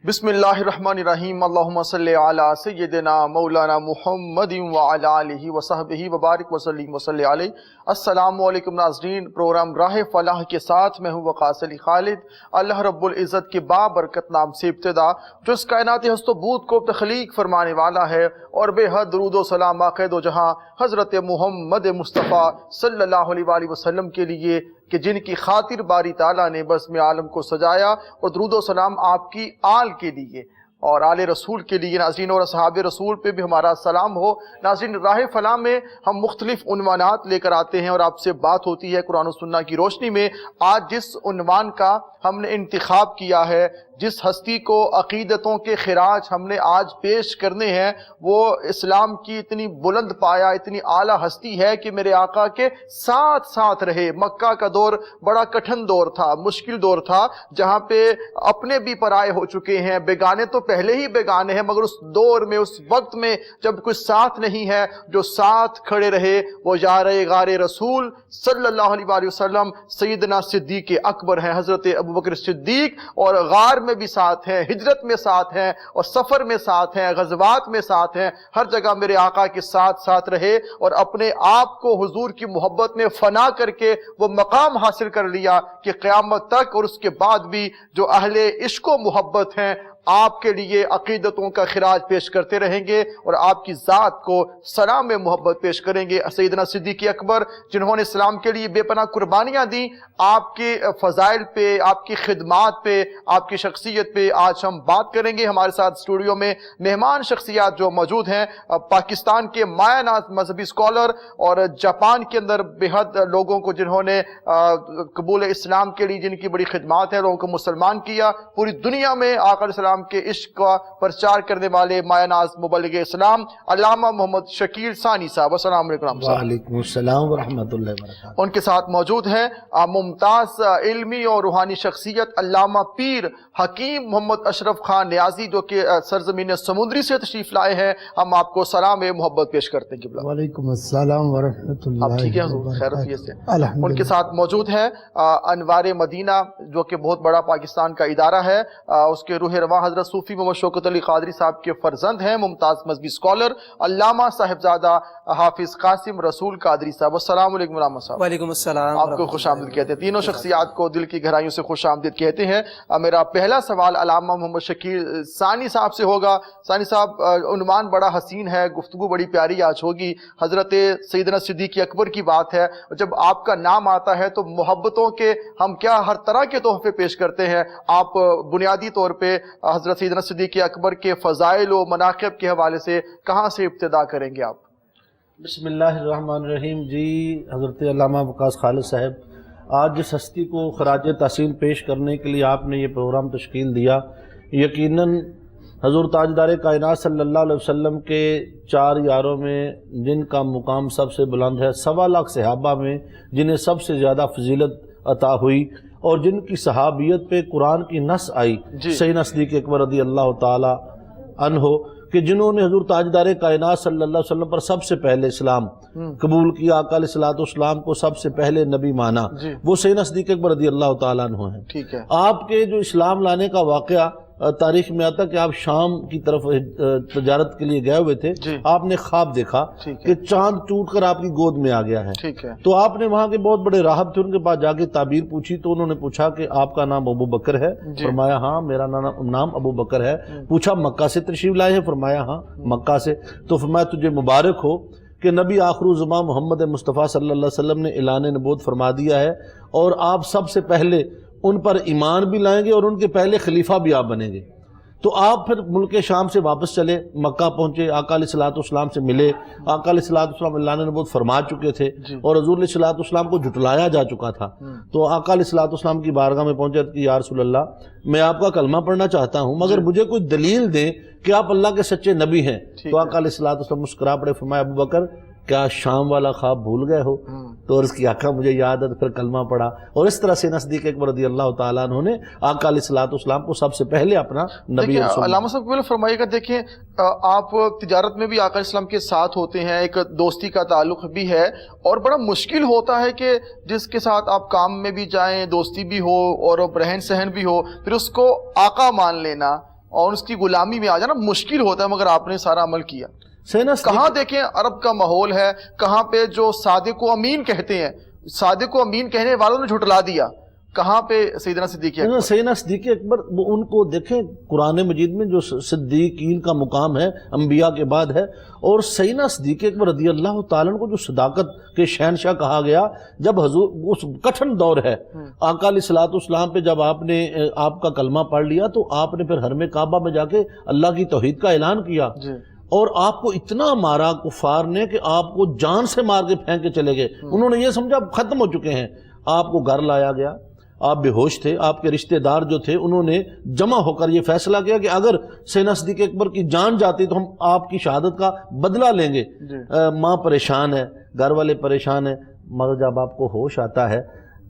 بسم اللہ الرحمن الرحیم اللہم صلی علی سیدنا مولانا محمد وعلی آلہ وصحبہ وبارک وسلم وصلی علیہ۔ السلام علیکم ناظرین، پروگرام راہ فلاح کے ساتھ میں ہوں وقاص علی خالد۔ اللہ رب العزت کے بابرکت نام سے ابتدا، جو اس کائنات ہست و بود کو تخلیق فرمانے والا ہے، اور بے حد درود و سلام قید و جہاں حضرت محمد مصطفیٰ صلی اللہ علیہ وآلہ وسلم کے لیے کہ جن کی خاطر باری تعالیٰ نے بزم عالم کو سجایا، اور درود و سلام آپ کی آل کے لیے اور آل رسول کے لیے ناظرین، اور اصحاب رسول پہ بھی ہمارا سلام ہو۔ ناظرین، راہ فلاح میں ہم مختلف عنوانات لے کر آتے ہیں اور آپ سے بات ہوتی ہے قرآن و سنہ کی روشنی میں۔ آج جس عنوان کا ہم نے انتخاب کیا ہے، جس ہستی کو عقیدتوں کے خراج ہم نے آج پیش کرنے ہیں، وہ اسلام کی اتنی بلند پایا، اتنی اعلیٰ ہستی ہے کہ میرے آقا کے ساتھ ساتھ رہے۔ مکہ کا دور بڑا کٹھن دور تھا، مشکل دور تھا، جہاں پہ اپنے بھی پرائے ہو چکے ہیں، بیگانے تو پہلے ہی بیگانے ہیں، مگر اس دور میں، اس وقت میں جب کوئی ساتھ نہیں ہے، جو ساتھ کھڑے رہے وہ یار غار رسول صلی اللہ علیہ وآلہ وسلم سیدنا صدیق اکبر ہیں، حضرت ابوبکر صدیق، اور غار میں بھی ساتھ ہیں، ہجرت میں ساتھ ہیں، اور سفر میں ساتھ ہیں، غزوات میں ساتھ ہیں، ہر جگہ میرے آقا کے ساتھ ساتھ رہے، اور اپنے آپ کو حضور کی محبت میں فنا کر کے وہ مقام حاصل کر لیا کہ قیامت تک اور اس کے بعد بھی جو اہل عشق و محبت ہیں آپ کے لیے عقیدتوں کا خراج پیش کرتے رہیں گے، اور آپ کی ذات کو سلام محبت پیش کریں گے۔ سیدنا صدیق اکبر، جنہوں نے اسلام کے لیے بے پناہ قربانیاں دیں، آپ کے فضائل پہ، آپ کی خدمات پہ، آپ کی شخصیت پہ آج ہم بات کریں گے۔ ہمارے ساتھ اسٹوڈیو میں مہمان شخصیات جو موجود ہیں، پاکستان کے مایہ ناز مذہبی اسکالر، اور جاپان کے اندر بے حد لوگوں کو جنہوں نے قبول اسلام کے لیے جن کی بڑی خدمات ہیں، لوگوں کو مسلمان کیا، پوری دنیا میں آقا علیہ السلام کے عشق کا پرچار کرنے والے مایہ ناز مبلغ اسلام علامہ محمد شکیل ثانی صاحب۔ السلام علیکم۔ وعلیکم السلام ورحمۃ اللہ وبرکاتہ۔ ان کے ساتھ موجود ہیں ممتاز علمی اور روحانی شخصیت علامہ پیر حکیم محمد اشرف خان نیازی، جو کہ سرزمین سمندری سے تشریف لائے ہیں۔ ہم آپ کو سلام محبت پیش کرتے ہیں۔ وعلیکم السلام ورحمۃ اللہ۔ آپ ٹھیک ہیں حضور؟ خیریت سے؟ الحمدللہ۔ ان کے ساتھ موجود ہیں انوار مدینہ، جو کہ بہت بڑا پاکستان کا ادارہ ہے، اس کے روح رواں حضرت صوفی محمد شوکت علی قادری صاحب کے فرزند ہیں، ممتاز مذہبی اسکالر علامہ صاحبزادہ حافظ قاسم رسول قادری صاحب۔ السلام علیکم علامہ صاحب۔ وعلیکم السلام۔ آپ کو خوش آمدید کہتے ہیں، تینوں شخصیات کو دل کی گہرائیوں سے خوش آمدید کہتے ہیں۔ میرا پہلا سوال علامہ محمد شکیل ثانی صاحب سے ہوگا۔ ثانی صاحب، عنوان بڑا حسین ہے، گفتگو بڑی پیاری آج ہوگی، حضرت سیدنا صدیق اکبر کی بات ہے۔ جب آپ کا نام آتا ہے تو محبتوں کے ہم کیا ہر طرح کے تحفے پیش کرتے ہیں، آپ بنیادی طور پہ حضرت سیدنا صدیق اکبر کے فضائل و مناقب کے حوالے سے کہاں سے ابتدا کریں گے آپ؟ بسم اللہ الرحمن الرحیم۔ جی، حضرت علامہ وقاص خالد صاحب، آج جس ہستی کو خراج تحسین پیش کرنے کے لیے آپ نے یہ پروگرام تشکیل دیا، یقیناً حضور تاجدار کائنات صلی اللہ علیہ وسلم کے چار یاروں میں جن کا مقام سب سے بلند ہے، 1.25 لاکھ صحابہ میں جنہیں سب سے زیادہ فضیلت عطا ہوئی، اور جن کی صحابیت پہ قرآن کی نص آئی، سیدنا صدیق اکبر رضی اللہ تعالی عنہ، کہ جنہوں نے حضور تاجدار کائنات صلی اللہ علیہ وسلم پر سب سے پہلے اسلام قبول کیا، آقا علیہ السلام کو سب سے پہلے نبی مانا، وہ سیدنا صدیق اکبر رضی اللہ تعالیٰ عنہ ہیں۔ ٹھیک ہے۔ آپ کے جو اسلام لانے کا واقعہ تاریخ میں آتا کہ آپ شام کی طرف تجارت کے لیے گئے ہوئے تھے، آپ نے خواب دیکھا کہ چاند ٹوٹ کر آپ کی گود میں آ گیا ہے۔ تو آپ نے وہاں کے بہت بڑے راہب تھے، ان کے پاس جا کے تعبیر پوچھی، تو انہوں نے پوچھا کہ آپ کا نام ابو بکر ہے؟ فرمایا ہاں میرا نام ابو بکر ہے۔ پوچھا مکہ سے تشریف لائے ہیں؟ فرمایا ہاں مکہ سے۔ تو فرمایا تجھے مبارک ہو کہ نبی آخر الزماں محمد مصطفیٰ صلی اللہ علیہ وسلم نے اعلان نبوت فرما دیا ہے، اور آپ سب سے پہلے ان پر ایمان بھی لائیں گے اور ان کے پہلے خلیفہ بھی آپ بنیں گے۔ تو آپ پھر ملک شام سے واپس چلے، مکہ پہنچے، آقا علیہ السلام سے ملے۔ آقا علیہ السلام اعلان نبوت فرما چکے تھے، اور حضور علیہ السلام کو جھٹلایا جا چکا تھا۔ تو آقا علیہ السلام کی بارگاہ میں پہنچے کہ یا رسول اللہ، میں آپ کا کلمہ پڑھنا چاہتا ہوں، مگر مجھے کوئی دلیل دیں کہ آپ اللہ کے سچے نبی ہیں۔ تو آقا علیہ السلام مسکرا پڑے، فرمایا ابو بکر کیا شام والا خواب بھول گئے ہو؟ تو اس کی آقا مجھے یاد ہے، تو پھر کلمہ پڑھا، اور اس طرح سے صدیق اکبر رضی اللہ تعالیٰ عنہ نے آقا علیہ السلام کو سب سے پہلے اپنا نبی رسول۔ علامہ صاحب کو فرمائیے گا، دیکھیں آپ تجارت میں بھی آقا علیہ السلام کے ساتھ ہوتے ہیں، ایک دوستی کا تعلق بھی ہے، اور بڑا مشکل ہوتا ہے کہ جس کے ساتھ آپ کام میں بھی جائیں، دوستی بھی ہو اور رہن سہن بھی ہو، پھر اس کو آقا مان لینا اور اس کی غلامی میں آ جانا مشکل ہوتا ہے، مگر آپ نے سارا عمل کیا. کہاں دیکھیں عرب کا ماحول ہے، کہاں پہ جو صادق و امین کہتے ہیں، صادق و امین کہنے والوں نے جھٹلا دیا، کہاں پہ سیدنا صدیق اکبر. سیدنا صدیق اکبر ان کو دیکھیں قرآن مجید میں جو صدیقین کا مقام ہے انبیاء کے بعد ہے، اور سیدنا صدیق اکبر رضی اللہ تعالیٰ عنہ کو جو صداقت کے شہنشاہ کہا گیا، جب حضور اس کٹھن دور ہے آقا علیہ الصلوۃ والسلام پہ جب آپ کا کلمہ پڑھ لیا تو آپ نے پھر حرم کعبہ میں جا کے اللہ کی توحید کا اعلان کیا، اور آپ کو اتنا مارا کفار نے کہ آپ کو جان سے مار کے پھینک کے چلے گئے. انہوں نے یہ سمجھا ختم ہو چکے ہیں. آپ کو گھر لایا گیا، آپ بے ہوش تھے، آپ کے رشتہ دار جو تھے انہوں نے جمع ہو کر یہ فیصلہ کیا کہ اگر سیدنا صدیق اکبر کی جان جاتی تو ہم آپ کی شہادت کا بدلہ لیں گے. ماں پریشان ہے، گھر والے پریشان ہیں، مگر جب آپ کو ہوش آتا ہے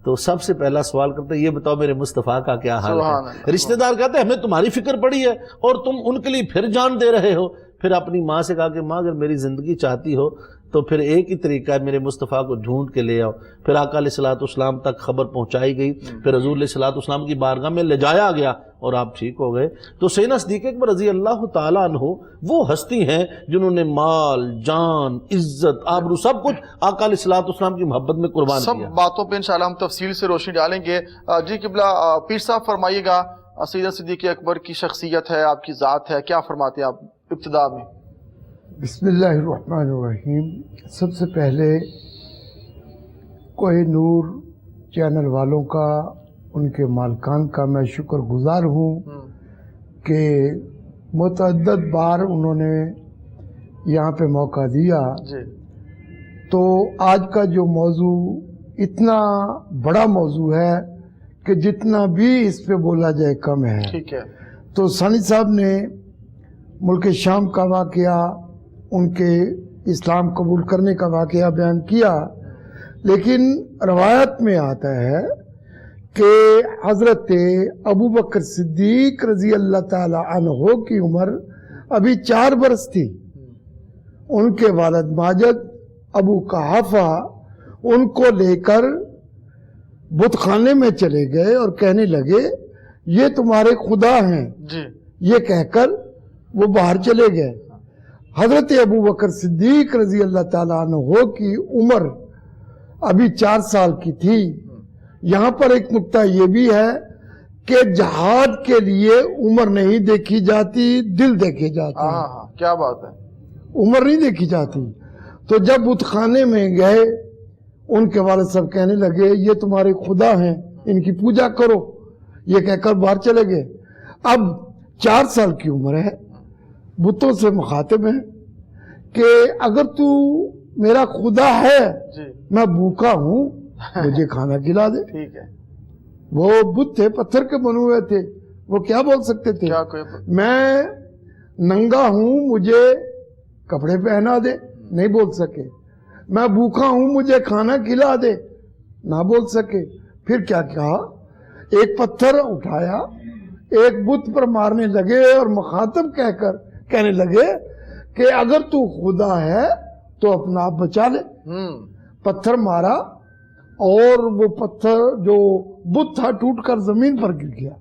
تو سب سے پہلا سوال کرتے ہیں یہ بتاؤ میرے مصطفیٰ کا کیا حال ہے. رشتہ دار کہتے ہیں ہمیں تمہاری فکر پڑی ہے اور تم ان کے لیے پھر جان دے رہے ہو. پھر اپنی ماں سے کہا کہ ماں اگر میری زندگی چاہتی ہو تو پھر ایک ہی طریقہ ہے، میرے مصطفیٰ کو ڈھونڈ کے لے آؤ. پھر آقا علیہ الصلوۃ والسلام تک خبر پہنچائی گئی، پھر حضور علیہ الصلوۃ والسلام کی بارگاہ میں لے جایا گیا اور آپ ٹھیک ہو گئے. تو سیدنا صدیق اکبر رضی اللہ تعالیٰ عنہ وہ ہستی ہیں جنہوں نے مال، جان، عزت، آبرو سب کچھ آقا علیہ الصلوۃ والسلام کی محبت میں قربان کیا. سب باتوں پہ انشاءاللہ ہم تفصیل سے روشنی ڈالیں گے. جی قبلہ پیر صاحب فرمائیے گا، سیدنا صدیق اکبر کی شخصیت ہے، آپ کی ذات ہے، کیا فرماتے ہیں آپ ابتدا میں؟ بسم اللہ الرحمن الرحیم. سب سے پہلے کوہ نور چینل والوں کا، ان کے مالکان کا میں شکر گزار ہوں کہ متعدد بار انہوں نے یہاں پہ موقع دیا. تو آج کا جو موضوع اتنا بڑا موضوع ہے کہ جتنا بھی اس پہ بولا جائے کم ہے. ٹھیک ہے. تو ثانی صاحب نے ملک شام کا واقعہ، ان کے اسلام قبول کرنے کا واقعہ بیان کیا، لیکن روایت میں آتا ہے کہ حضرت ابو بکر صدیق رضی اللہ تعالی عنہ کی عمر ابھی 4 برس تھی. ان کے والد ماجد ابو قحافہ ان کو لے کر بت خانے میں چلے گئے اور کہنے لگے یہ تمہارے خدا ہیں. یہ کہہ کر وہ باہر چلے گئے. حضرت ابو بکر صدیق رضی اللہ تعالیٰ عنہ کی عمر ابھی 4 سال کی تھی. یہاں پر ایک نکتہ یہ بھی ہے کہ جہاد کے لیے عمر نہیں دیکھی جاتی، دل دیکھے جاتے ہیں. کیا بات ہے، عمر نہیں دیکھی جاتی. تو جب بت خانے میں گئے ان کے والد صاحب کہنے لگے یہ تمہارے خدا ہیں، ان کی پوجا کرو. یہ کہہ کر باہر چلے گئے. اب 4 سال کی عمر ہے، بتوں سے مخاطب ہیں کہ اگر تو میرا خدا ہے، میں بھوکا ہوں، مجھے کھانا کھلا دے. ٹھیک ہے. وہ بت تھے، پتھر کے بنے ہوئے تھے، وہ کیا بول سکتے تھے؟ میں ننگا ہوں، مجھے کپڑے پہنا دے، نہیں بول سکے. میں بھوکا ہوں، مجھے کھانا کھلا دے، نہ بول سکے. پھر کیا کہا؟ ایک پتھر اٹھایا، ایک بت پر مارنے لگے اور مخاطب کہہ کر کہنے لگے کہ اگر تو خدا ہے تو اپنا آپ بچا لے. پتھر مارا اور وہ پتھر جو بت تھا ٹوٹ کر زمین پر گر گیا.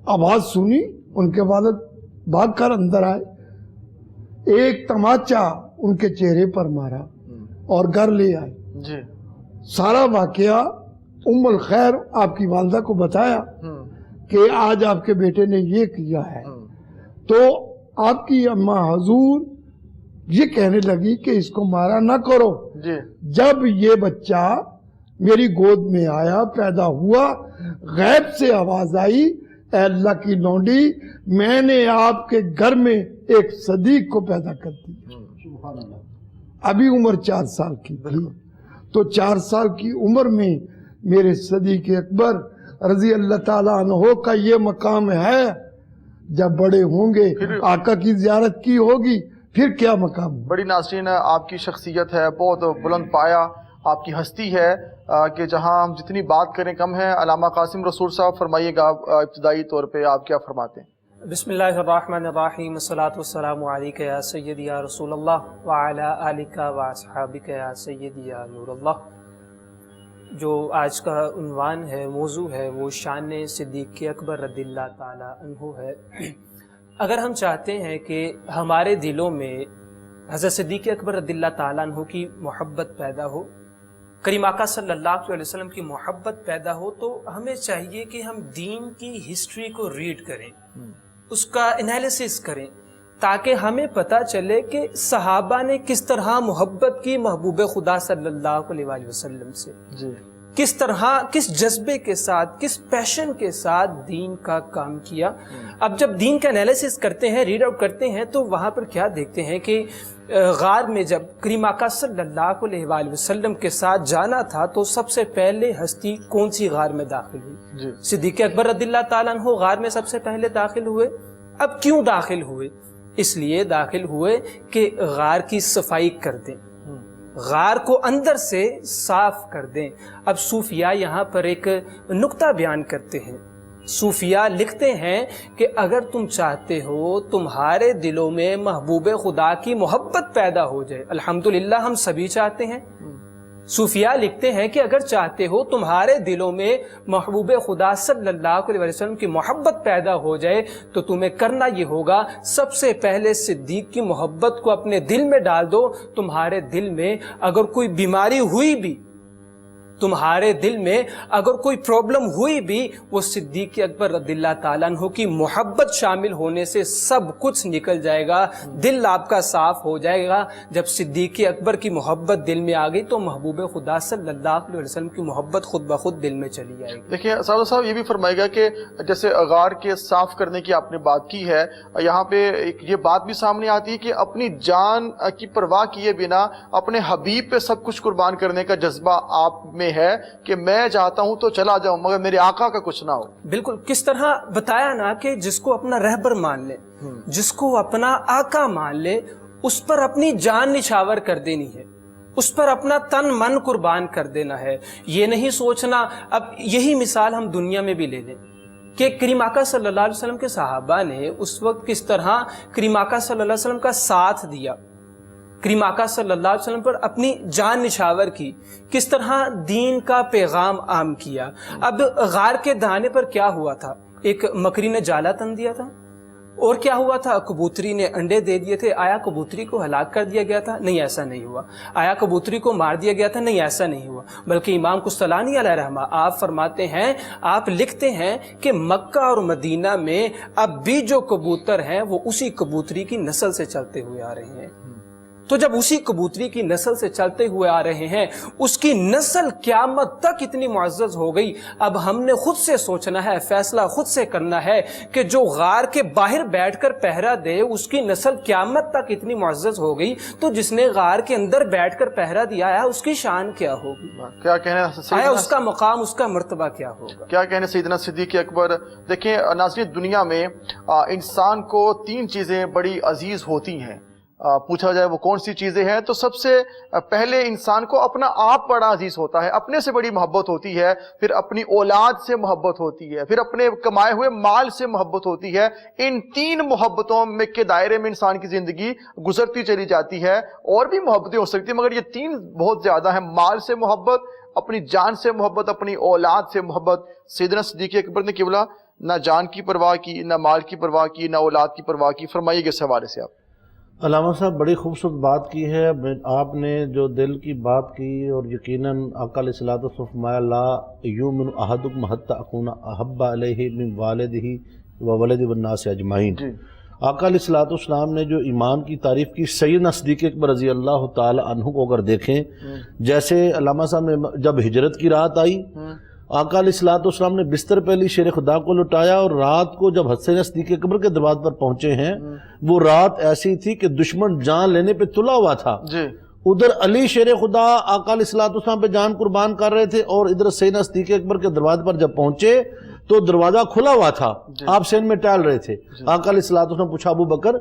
آواز سنی، ان کے والد بھاگ کر اندر آئے، ایک تماچا ان کے چہرے پر مارا اور گھر لے آئے. سارا واقعہ ام الخیر آپ کی والدہ کو بتایا کہ آج آپ کے بیٹے نے یہ کیا ہے. تو آپ کی اماں حضور یہ کہنے لگی کہ اس کو مارا نہ کرو. جب یہ بچہ میری گود میں آیا، پیدا ہوا، غیب سے آواز آئی اے اللہ کی لونڈی، میں نے آپ کے گھر میں ایک صدیق کو پیدا کر دی. ابھی عمر 4 سال کی تھی. تو 4 سال کی عمر میں میرے صدیق اکبر رضی اللہ تعالیٰ عنہ کا یہ مقام ہے. جب بڑے ہوں گے، آقا کی زیارت کی ہوگی، پھر کیا مقام. بڑی ناظرین آپ کی شخصیت ہے، بہت بلند پایا آپ کی ہستی ہے کہ جہاں ہم جتنی بات کریں کم ہے. علامہ قاسم رسول صاحب فرمائیے گا ابتدائی طور پہ آپ کیا فرماتے ہیں؟ بسم اللہ الرحمن الرحیم، الصلاۃ والسلام علیک یا سیدی یا رسول اللہ وعلی آلک واصحابک یا سیدی یا نور اللہ. جو آج کا عنوان ہے، موضوع ہے، وہ شان صدیق اکبر رضی اللہ تعالی عنہ ہے. اگر ہم چاہتے ہیں کہ ہمارے دلوں میں حضرت صدیق اکبر رضی اللہ تعالیٰ عنہ کی محبت پیدا ہو، کریم آقا صلی اللہ علیہ وسلم کی محبت پیدا ہو، تو ہمیں چاہیے کہ ہم دین کی ہسٹری کو ریڈ کریں، اس کا انالیسس کریں، تاکہ ہمیں پتہ چلے کہ صحابہ نے کس طرح محبت کی محبوب خدا صلی اللہ علیہ وآلہ وسلم سے، کس طرح، کس جذبے کے ساتھ، کس پیشن کے ساتھ دین کا کام کیا۔ اب جب دین کا انالیسس کرتے ہیں، ریڈ آؤٹ کرتے ہیں، تو وہاں پر کیا دیکھتے ہیں کہ غار میں جب کریم آقا صلی اللہ علیہ وآلہ وسلم کے ساتھ جانا تھا تو سب سے پہلے ہستی کون سی غار میں داخل ہوئی؟ صدیق اکبر رضی اللہ تعالیٰ عنہ غار میں سب سے پہلے داخل ہوئے۔ اب کیوں داخل ہوئے؟ اس لیے داخل ہوئے کہ غار کی صفائی کر دیں، غار کو اندر سے صاف کر دیں۔ اب صوفیاء یہاں پر ایک نقطہ بیان کرتے ہیں، صوفیاء لکھتے ہیں کہ اگر تم چاہتے ہو تمہارے دلوں میں محبوب خدا کی محبت پیدا ہو جائے، الحمدللہ ہم سبھی چاہتے ہیں، صوفیاء لکھتے ہیں کہ اگر چاہتے ہو تمہارے دلوں میں محبوب خدا صلی اللہ علیہ وسلم کی محبت پیدا ہو جائے تو تمہیں کرنا یہ ہوگا، سب سے پہلے صدیق کی محبت کو اپنے دل میں ڈال دو۔ تمہارے دل میں اگر کوئی بیماری ہوئی بھی، تمہارے دل میں اگر کوئی پرابلم ہوئی بھی، وہ صدیق اکبر رضی اللہ تعالیٰ عنہ کی محبت شامل ہونے سے سب کچھ نکل جائے گا، دل آپ کا صاف ہو جائے گا۔ جب صدیق اکبر کی محبت دل میں آ گئی تو محبوب خدا صلی اللہ علیہ وسلم کی محبت خود بخود دل میں چلی جائے گی۔ دیکھیں سعادت صاحب، یہ بھی فرمائے گا کہ جیسے غار کے صاف کرنے کی آپ نے بات کی ہے، یہاں پہ یہ بات بھی سامنے آتی ہے کہ اپنی جان کی پرواہ کیے بنا اپنے حبیب پہ سب کچھ قربان کرنے کا جذبہ آپ میں ہے کہ میں چاہتا ہوں تو چلا جاؤں مگر میرے آقا کا کچھ نہ ہو۔ بالکل، کس طرح بتایا نا کہ جس کو اپنا رہبر مان لے، جس کو اپنا آقا مان لے، اس پر اپنی جان نچھاور کر دینی ہے، اس پر اپنا تن من قربان کر دینا ہے۔ یہ نہیں سوچنا، اب یہی مثال ہم دنیا میں بھی لے لیں کہ کریم آقا صلی اللہ علیہ وسلم کے صحابہ نے اس وقت کس طرح کریم آقا صلی اللہ علیہ وسلم کا ساتھ دیا، کریم آقا صلی اللہ علیہ وسلم پر اپنی جان نچھاور کی، کس طرح دین کا پیغام عام کیا۔ اب غار کے دہانے پر کیا ہوا تھا؟ ایک مکری نے جالا تن دیا تھا، اور کیا ہوا تھا؟ کبوتری نے انڈے دے دیے تھے۔ آیا کبوتری کو ہلاک کر دیا گیا تھا؟ نہیں، ایسا نہیں ہوا۔ آیا کبوتری کو مار دیا گیا تھا؟ نہیں، ایسا نہیں ہوا۔ بلکہ امام قسطلانی علیہ رحمہ آپ فرماتے ہیں، آپ لکھتے ہیں کہ مکہ اور مدینہ میں اب بھی جو کبوتر ہیں وہ اسی کبوتری کی نسل سے چلتے ہوئے آ رہے ہیں۔ تو جب اسی کبوتری کی نسل سے چلتے ہوئے آ رہے ہیں، اس کی نسل قیامت تک اتنی معزز ہو گئی، اب ہم نے خود سے سوچنا ہے، فیصلہ خود سے کرنا ہے کہ جو غار کے باہر بیٹھ کر پہرا دے اس کی نسل قیامت تک اتنی معزز ہو گئی، تو جس نے غار کے اندر بیٹھ کر پہرا دیا ہے اس کی شان کیا ہوگی؟ کیا کہنا آیا اس کا مقام، اس کا مرتبہ کیا ہوگا؟ کیا کہنے سیدنا صدیق اکبر۔ دیکھیں ناظرین، دنیا میں انسان کو 3 چیزیں بڑی عزیز ہوتی ہیں، پوچھا جائے وہ کون سی چیزیں ہیں تو سب سے پہلے انسان کو اپنا آپ بڑا عزیز ہوتا ہے، اپنے سے بڑی محبت ہوتی ہے، پھر اپنی اولاد سے محبت ہوتی ہے، پھر اپنے کمائے ہوئے مال سے محبت ہوتی ہے۔ ان 3 محبتوں میں کے دائرے میں انسان کی زندگی گزرتی چلی جاتی ہے۔ اور بھی محبتیں ہو سکتی ہیں مگر یہ 3 بہت زیادہ ہیں، مال سے محبت، اپنی جان سے محبت، اپنی اولاد سے محبت۔ سیدنا صدیق اکبر نے کیا نہ جان کی پرواہ کی، نہ مال کی پرواہ کی، نہ اولاد کی پرواہ کی۔ فرمائیے اس حوالے سے آپ۔ علامہ صاحب بڑی خوبصورت بات کی ہے آپ نے، جو دل کی بات کی، اور یقیناً آقا علیہ الصلوۃ والسلام فرمایا لا یؤمن احدکم حتی اکون احب علیہ من والدہ وولدہ والناس اجمعین۔ آقا علیہ الصلوۃ والسلام نے جو ایمان کی تعریف کی، سیدنا صدیق اکبر رضی اللہ تعالی عنہ کو اگر دیکھیں، جیسے علامہ صاحب نے جب ہجرت کی رات آئی، آقا علیہ الصلوۃ والسلام نے بستر پہلی شیر خدا کو لٹایا، اور رات کو جب حسین صدیق اکبر کے دروازے پر پہنچے ہیں، وہ رات ایسی تھی کہ دشمن جان لینے پہ تلا ہوا تھا۔ ادھر علی شیر خدا آقا علیہ الصلوۃ والسلام پہ جان قربان کر رہے تھے، اور ادھر سیدنا صدیق اکبر کے دروازے پر جب پہنچے تو دروازہ کھلا ہوا تھا، آپ سین میں ٹہل رہے تھے۔ آقا علیہ الصلوۃ والسلام پوچھا ابو بکر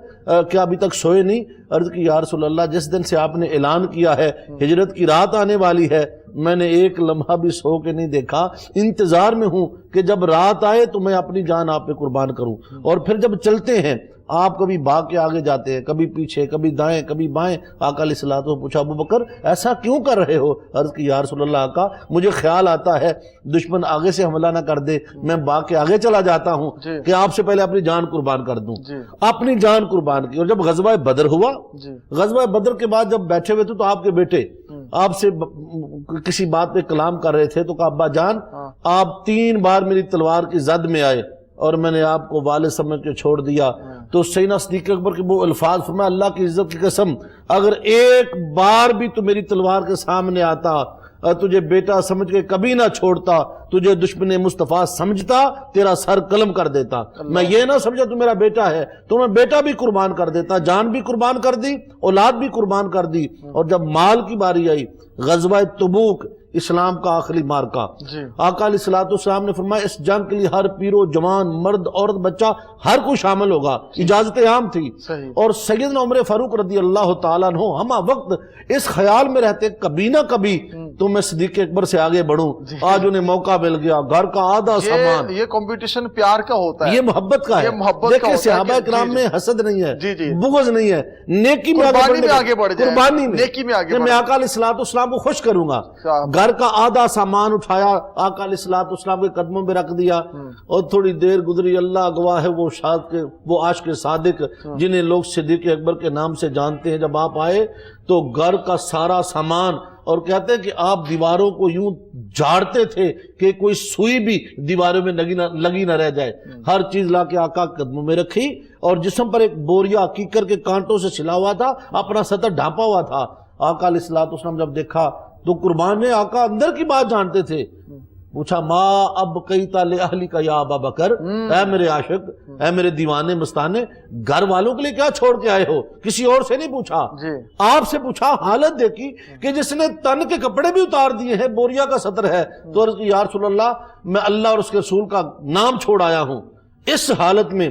کیا ابھی تک سوئے نہیں؟ عرض کی یا رسول اللہ، جس دن سے آپ نے اعلان کیا ہے ہجرت کی رات آنے والی ہے، میں نے ایک لمحہ بھی سو کے نہیں دیکھا، انتظار میں ہوں کہ جب رات آئے تو میں اپنی جان آپ پہ قربان کروں۔ اور پھر جب چلتے ہیں آپ کبھی بھاگ کے آگے جاتے ہیں، کبھی پیچھے، کبھی دائیں، کبھی بائیں. آقا علیہ الصلوۃ والسلام پوچھا ابو بکر ایسا کیوں کر رہے ہو؟ عرض کی یا رسول اللہ آقا مجھے خیال آتا ہے دشمن آگے سے حملہ نہ کر دے، میں بھاگ کے آگے چلا جاتا ہوں کہ آپ سے پہلے اپنی جان قربان کر دوں. اپنی جان قربان کی. اور جب غزوہ بدر ہوا، غزوہ بدر کے بعد جب بیٹھے ہوئے تھے تو آپ کے بیٹے آپ سے کسی بات پہ کلام کر رہے تھے تو کہا ابا جان آپ 3 بار میری تلوار کی زد میں آئے اور میں نے آپ کو والد سمجھ کے چھوڑ دیا. تو سیدنا صدیق اکبر کے وہ الفاظ فرمایا اللہ کی عزت کی قسم اگر ایک بار بھی تو میری تلوار کے سامنے آتا، تجھے بیٹا سمجھ کے کبھی نہ چھوڑتا، تجھے دشمن مصطفیٰ سمجھتا، تیرا سر قلم کر دیتا. میں یہ نہ سمجھا تو میرا بیٹا ہے تو میں بیٹا بھی قربان کر دیتا، جان بھی قربان کر دی، اولاد بھی قربان کر دی. اور جب مال کی باری آئی، غزوہ تبوک اسلام کا آخری مارکہ، آقا علیہ الصلوۃ والسلام نے فرمایا اس جنگ کے لیے ہر پیر و جوان، مرد، عورت، بچہ ہر کوئی شامل ہوگا. اجازت عام تھی. اور سیدنا عمر فاروق رضی اللہ تعالیٰ عنہ ہمہ وقت اس خیال میں رہتے کبھی نہ کبھی تو میں صدیق اکبر سے آگے بڑھوں. آج انہیں موقع مل گیا، گھر کا آدھا سامان. یہ کمپٹیشن پیار کا ہوتا ہے، یہ محبت کا ہے. دیکھیں صحابہ کرام میں حسد نہیں ہے، بغض نہیں ہے، نیکی میں آگے بڑھ جائے، قربانی میں. میں آقا علیہ الصلوۃ والسلام کو خوش کروں گا. گھر کا آدھا سامان اٹھایا، آقا علیہ الصلوۃ والسلام کے قدموں میں رکھ دیا. اور تھوڑی دیر گزری، اللہ گواہ ہے وہ عاشق صادق جنہیں لوگ صدیق اکبر کے نام سے جانتے ہیں، جب آپ آئے تو گھر کا سارا سامان، اور کہتے ہیں کہ آپ دیواروں کو یوں جھاڑتے تھے کہ کوئی سوئی بھی دیواروں میں لگی نہ رہ جائے. ہر چیز لا کے آقا قدموں میں رکھی اور جسم پر ایک بوریا کیکر کے کانٹوں سے سلا ہوا تھا، اپنا سطر ڈھانپا ہوا تھا. آقا علیہ الصلوۃ والسلام جب دیکھا تو قربان نے آقا اندر کی بات جانتے تھے. پوچھا ما اب قیتا لأہلک یا ابا بکر، اے میرے عاشق، اے میرے دیوانے مستانے، گھر والوں کے لیے کیا چھوڑ کے آئے ہو؟ کسی اور سے نہیں پوچھا، آپ سے پوچھا. حالت دیکھی کہ جس نے تن کے کپڑے بھی اتار دیے ہیں، بوریا کا سطر ہے. تو عرض کی یا رسول اللہ میں اللہ اور اس کے رسول کا نام چھوڑ آیا ہوں. اس حالت میں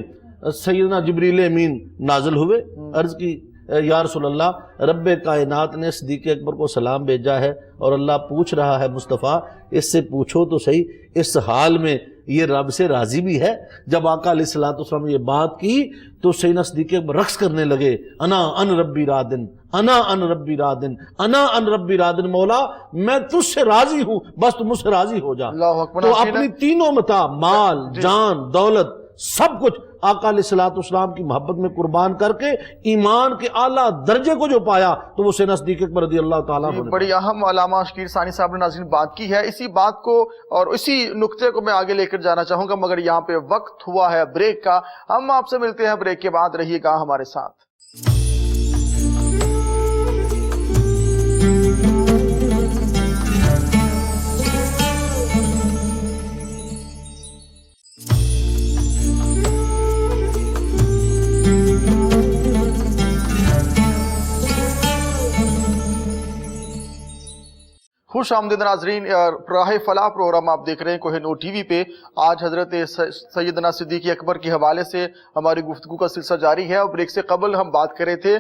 سیدنا جبریل امین نازل ہوئے. عرض کی یا رسول اللہ رب کائنات نے صدیق اکبر کو سلام بھیجا ہے اور اللہ پوچھ رہا ہے مصطفیٰ اس سے پوچھو تو صحیح اس حال میں یہ رب سے راضی بھی ہے. جب آقا علیہ الصلوۃ والسلام نے یہ بات کی تو سیدنا صدیق اکبر رقص کرنے لگے. انا ان ربی رادن، انا ان ربی رادن، انا ان ربی رادن، مولا میں تجھ سے راضی ہوں، بس تم مجھ سے راضی ہو جا. تو اپنی تینوں متاع، مال، جان، دولت، سب کچھ آقا علیہ الصلوۃ والسلام کی محبت میں قربان کر کے ایمان کے اعلیٰ درجے کو جو پایا تو وہ سیدنا صدیق اکبر رضی اللہ تعالیٰ عنہ. بڑی اہم علامہ شکیل ثانی صاحب نے ناظرین بات کی ہے. اسی بات کو اور اسی نقطے کو میں آگے لے کر جانا چاہوں گا، مگر یہاں پہ وقت ہوا ہے بریک کا. ہم آپ سے ملتے ہیں بریک کے بعد، رہیے گا ہمارے ساتھ. خوش آمدید ناظرین، راہ فلاح پروگرام آپ دیکھ رہے ہیں کوہ نور ٹی وی پہ. آج حضرت سیدنا صدیق اکبر کے حوالے سے ہماری گفتگو کا سلسلہ جاری ہے. اور بریک سے قبل ہم بات کر رہے تھے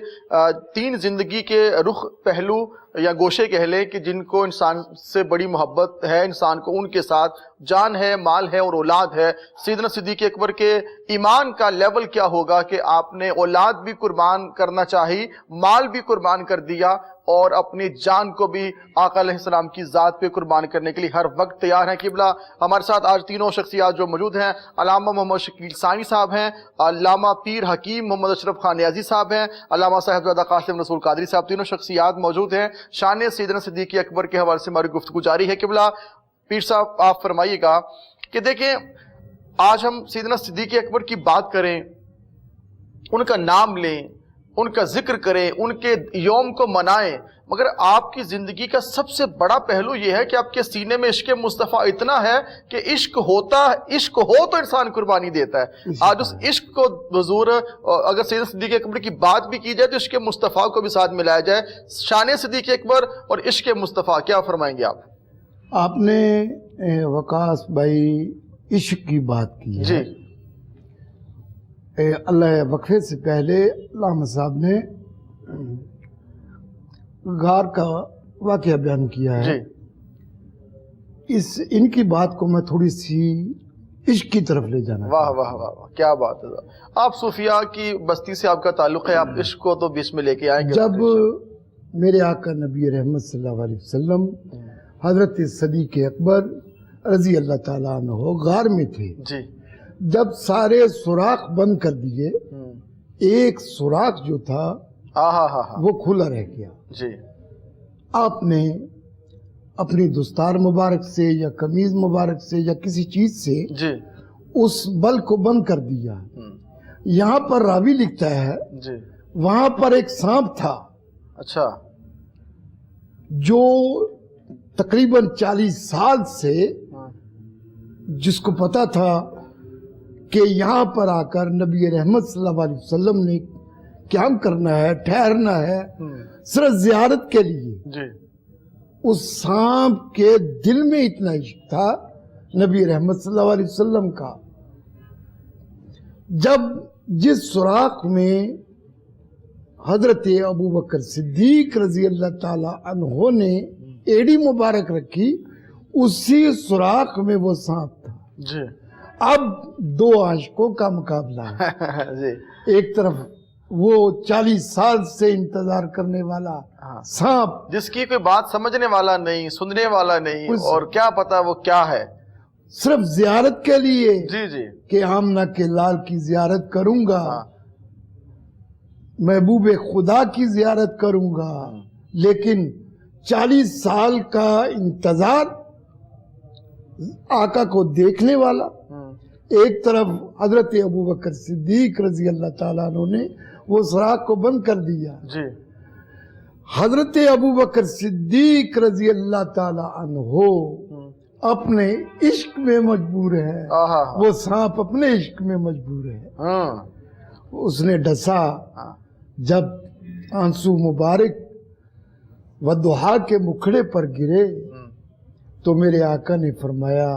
3 زندگی کے رخ، پہلو یا گوشے کہہ لیں کہ جن کو انسان سے بڑی محبت ہے، انسان کو ان کے ساتھ جان ہے، مال ہے اور اولاد ہے. سیدنا صدیق اکبر کے ایمان کا لیول کیا ہوگا کہ آپ نے اولاد بھی قربان کرنا چاہی، مال بھی قربان کر دیا اور اپنی جان کو بھی آقا علیہ السلام کی ذات پہ قربان کرنے کے لیے ہر وقت تیار ہیں. قبلہ ہمارے ساتھ آج تینوں شخصیات جو موجود ہیں، علامہ محمد شکیل ثانی صاحب ہیں، علامہ پیر حکیم محمد اشرف خان نیازی صاحب ہیں، علامہ صاحبزادہ قاسم رسول قادری صاحب. تینوں شخصیات موجود ہیں. شان سیدنا صدیق اکبر کے حوالے سے ہماری گفتگو جاری ہے. قبلہ پیر صاحب آپ فرمائیے گا کہ دیکھیں آج ہم سیدنا صدیق اکبر کی بات کریں، ان کا نام لیں، ان کا ذکر کریں، ان کے یوم کو منائیں، مگر آپ کی زندگی کا سب سے بڑا پہلو یہ ہے کہ آپ کے سینے میں عشق مصطفیٰ اتنا ہے کہ عشق ہو تو انسان قربانی دیتا ہے. آج اس عشق کو حضور اگر سیدنا صدیق اکبر کی بات بھی کی جائے تو عشق مصطفیٰ کو بھی ساتھ ملایا جائے. شان صدیق اکبر اور عشق مصطفیٰ کیا فرمائیں گے آپ؟ آپ نے وقاص بھائی عشق کی بات کی ہے جی. اللہ وقفے سے پہلے علامہ صاحب نے غار کا واقعہ بیان کیا ہے. جی. ان کی بات کو میں تھوڑی سی عشق کی طرف لے جانا. واہ واہ واہ واہ، کیا بات ہے. آپ صوفیاء کی بستی سے آپ کا تعلق ہے، آپ عشق کو تو بیچ میں لے کے آئیں گے. جب میرے آقا نبی رحمت صلی اللہ علیہ وسلم حضرت صدیق اکبر رضی اللہ تعالیٰ عنہ غار میں تھے جی، جب سارے سوراخ بند کر دیے، ایک سوراخ جو تھا وہ کھلا رہ گیا. جی، آپ نے اپنی دستار مبارک سے یا قمیض مبارک سے یا کسی چیز سے جی، اس بل کو بند کر دیا. یہاں پر راوی لکھتا ہے جی، وہاں پر ایک سانپ تھا. اچھا، جو تقریباً 40 سال سے جس کو پتا تھا کہ یہاں پر آ کر نبی رحمت صلی اللہ علیہ وسلم نے قیام کرنا ہے، ٹھہرنا ہے صرف زیارت کے لیے. جی، اس سانپ کے دل میں اتنا عشق تھا نبی رحمت صلی اللہ علیہ وسلم کا. جب جس سوراخ میں حضرت ابو بکر صدیق رضی اللہ تعالی عنہ نے ایڑی مبارک رکھی، اسی سوراخ میں وہ سانپ تھا. جی، اب دو عاشقوں کا مقابلہ ہے. جی، ایک طرف وہ 40 سال سے انتظار کرنے والا سانپ، جس کی کوئی بات سمجھنے والا نہیں، سننے والا نہیں، اور کیا پتا وہ کیا ہے، صرف زیارت کے لیے جی جی کہ آمنہ کے لال کی زیارت کروں گا، محبوب خدا کی زیارت کروں گا. لیکن 40 سال کا انتظار آقا کو دیکھنے والا. ایک طرف حضرت ابو بکر صدیق رضی اللہ تعالیٰ عنہ نے وہ سوراخ کو بند کر دیا. جی، حضرت ابو بکر صدیق رضی اللہ تعالیٰ عنہ اپنے عشق میں مجبور ہے، وہ سانپ اپنے عشق میں مجبور ہے. اس نے ڈسا. جب آنسو مبارک ودعا کے مکھڑے پر گرے تو میرے آقا نے فرمایا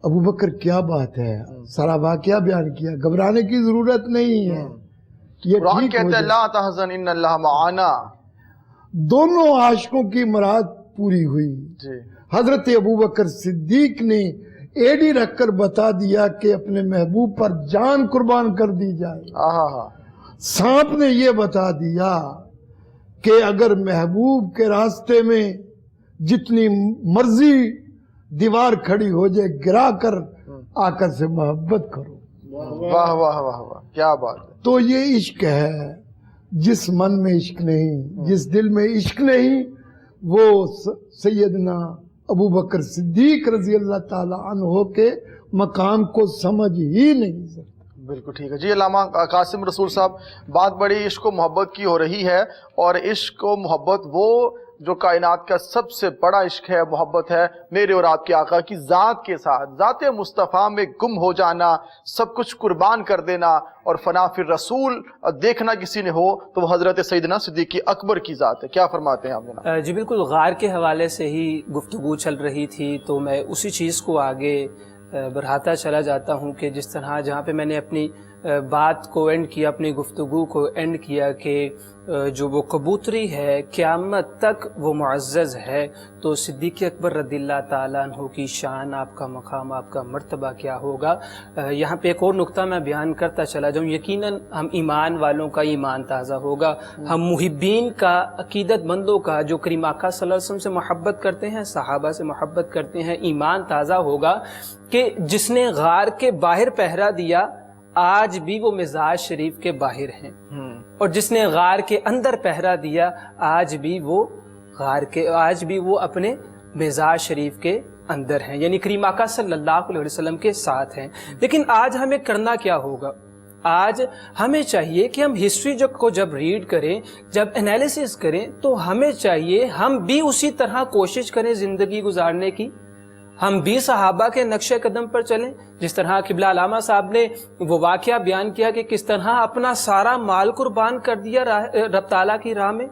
ابو بکر کیا بات ہے، سارا واقعہ بیان کیا، گھبرانے کی ضرورت نہیں ہے، یہ قرآن ٹھیک ہو کہتا ہے جائے. لا تحزن ان اللہ معانا. دونوں عاشقوں کی مراد پوری ہوئی. جی، حضرت ابو بکر صدیق نے ایڑی رکھ کر بتا دیا کہ اپنے محبوب پر جان قربان کر دی جائے. سانپ نے یہ بتا دیا کہ اگر محبوب کے راستے میں جتنی مرضی دیوار کھڑی ہو جائے گرا کر آقا سے محبت کرو. واہ واہ واہ واہ، کیا بات ہے. تو یہ عشق ہے. جس من میں عشق نہیں، جس دل میں عشق نہیں، وہ سیدنا ابو بکر صدیق رضی اللہ تعالی عنہ کے مقام کو سمجھ ہی نہیں سکتا. بالکل ٹھیک ہے. جی، علامہ قاسم رسول صاحب، بات بڑی عشق و محبت کی ہو رہی ہے، اور عشق و محبت وہ جو کائنات کا سب سے بڑا عشق ہے، محبت ہے میرے اور آپ کے آقا کی ذات کے ساتھ. ذات مصطفیٰ میں گم ہو جانا، سب کچھ قربان کر دینا، اور فنا فی الرسول دیکھنا کسی نے ہو تو وہ حضرت سیدنا صدیق اکبر کی ذات ہے. کیا فرماتے ہیں آپ جناب؟ جی بالکل، غار کے حوالے سے ہی گفتگو چل رہی تھی تو میں اسی چیز کو آگے بڑھاتا چلا جاتا ہوں کہ جس طرح جہاں پہ میں نے اپنی بات کو اینڈ کیا، اپنی گفتگو کو اینڈ کیا کہ جو وہ کبوتری ہے قیامت تک وہ معزز ہے، تو صدیق اکبر رضی اللہ تعالیٰ عنہ کی شان، آپ کا مقام، آپ کا مرتبہ کیا ہوگا. یہاں پہ ایک اور نقطہ میں بیان کرتا چلا جاؤں. یقیناً ہم ایمان والوں کا ایمان تازہ ہوگا، ہم محبین کا، عقیدت مندوں کا جو کریم آقا صلی اللہ علیہ وسلم سے محبت کرتے ہیں، صحابہ سے محبت کرتے ہیں، ایمان تازہ ہوگا کہ جس نے غار کے باہر پہرا دیا آج بھی وہ مزاج شریف کے باہر ہیں، اور جس نے غار کے اندر پہرا دیا آج بھی وہ اپنے مزاج شریف کے اندر ہیں، یعنی کریم آقا صلی اللہ علیہ وسلم کے ساتھ ہیں. لیکن آج ہمیں کرنا کیا ہوگا؟ آج ہمیں چاہیے کہ ہم ہسٹری کو جب ریڈ کریں، جب انالیسس کریں، تو ہمیں چاہیے ہم بھی اسی طرح کوشش کریں زندگی گزارنے کی. ہم بھی صحابہ کے نقش قدم پر چلیں، جس طرح قبلہ علامہ صاحب نے وہ واقعہ بیان کیا کہ کس طرح اپنا سارا مال قربان کر دیا رب تعالیٰ کی راہ میں،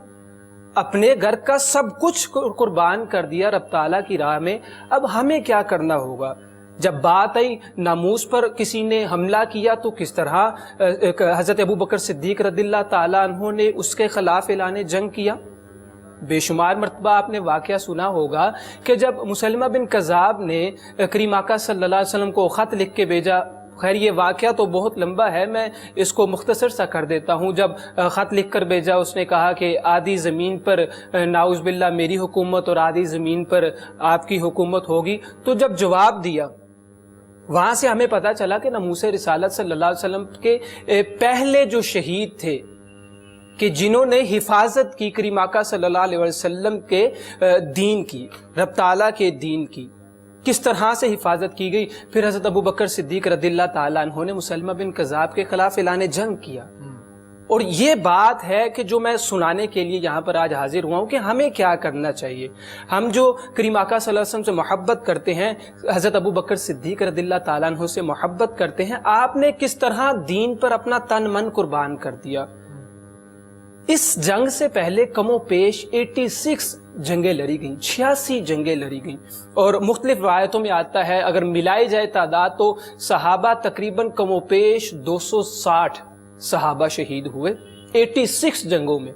اپنے گھر کا سب کچھ قربان کر دیا رب تعالیٰ کی راہ میں. اب ہمیں کیا کرنا ہوگا؟ جب بات آئی ناموس پر کسی نے حملہ کیا تو کس طرح حضرت ابو بکر صدیق رضی اللہ تعالیٰ عنہ نے اس کے خلاف اعلان جنگ کیا. بے شمار مرتبہ آپ نے واقعہ سنا ہوگا کہ جب مسلمہ بن کذاب نے کریم آقا صلی اللہ علیہ وسلم کو خط لکھ کے بھیجا، خیر یہ واقعہ تو بہت لمبا ہے، میں اس کو مختصر سا کر دیتا ہوں۔ جب خط لکھ کر بھیجا، اس نے کہا کہ آدھی زمین پر نعوذ باللہ میری حکومت اور آدھی زمین پر آپ کی حکومت ہوگی، تو جب جواب دیا وہاں سے ہمیں پتہ چلا کہ ناموس رسالت صلی اللہ علیہ وسلم کے پہلے جو شہید تھے کہ جنہوں نے حفاظت کی کریم آقا صلی اللہ علیہ وسلم کے دین کی، رب تعالیٰ کے دین کی، کس طرح سے حفاظت کی گئی۔ پھر حضرت ابو بکر صدیق رضی اللہ تعالیٰ عنہ نے مسلمہ بن کذاب کے خلاف اعلان جنگ کیا۔ اور یہ بات ہے کہ جو میں سنانے کے لیے یہاں پر آج حاضر ہوا ہوں کہ ہمیں کیا کرنا چاہیے۔ ہم جو کریم آقا صلی اللہ علیہ وسلم سے محبت کرتے ہیں، حضرت ابو بکر صدیق رضی اللہ تعالیٰ عنہ سے محبت کرتے ہیں، آپ نے کس طرح دین پر اپنا تن من قربان کر دیا۔ اس جنگ سے پہلے کم و بیش 86 جنگیں لڑی گئیں، 86 جنگیں لڑی گئیں، اور مختلف روایتوں میں آتا ہے اگر ملائی جائے تعداد تو صحابہ تقریباً کم و بیش 260 صحابہ شہید ہوئے 86 جنگوں میں۔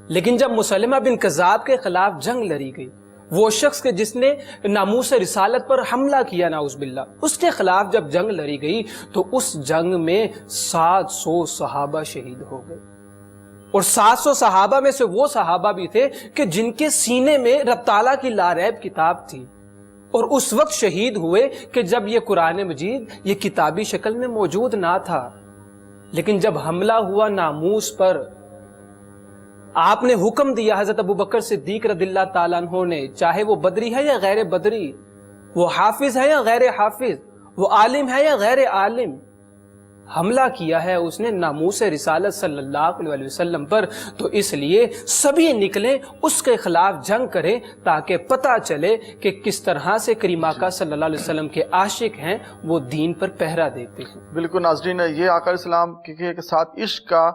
لیکن جب مسلمہ بن کذاب کے خلاف جنگ لڑی گئی، وہ شخص کہ جس نے ناموس رسالت پر حملہ کیا نعوذ باللہ، اس کے خلاف جب جنگ لڑی گئی تو اس جنگ میں 700 صحابہ شہید ہو گئے، اور 700 صحابہ میں سے وہ صحابہ بھی تھے کہ جن کے سینے میں رب تعالیٰ کی لاریب کتاب تھی، اور اس وقت شہید ہوئے کہ جب یہ قرآن مجید یہ کتابی شکل میں موجود نہ تھا۔ لیکن جب حملہ ہوا ناموس پر، آپ نے حکم دیا حضرت ابو بکر صدیق رضی اللہ تعالیٰ عنہ نے، چاہے وہ بدری ہے یا غیر بدری، وہ حافظ ہے یا غیر حافظ، وہ عالم ہے یا غیر عالم، حملہ کیا ہے اس نے ناموس رسالت صلی اللہ علیہ وسلم پر، تو اس لیے سبھی نکلیں اس کے خلاف جنگ کریں تاکہ پتہ چلے کہ کس طرح سے کریم آقا صلی اللہ علیہ وسلم کے عاشق ہیں، وہ دین پر پہرا دیتے ہیں۔ بالکل ناظرین، یہ آقا علیہ السلام کے ساتھ عشق کا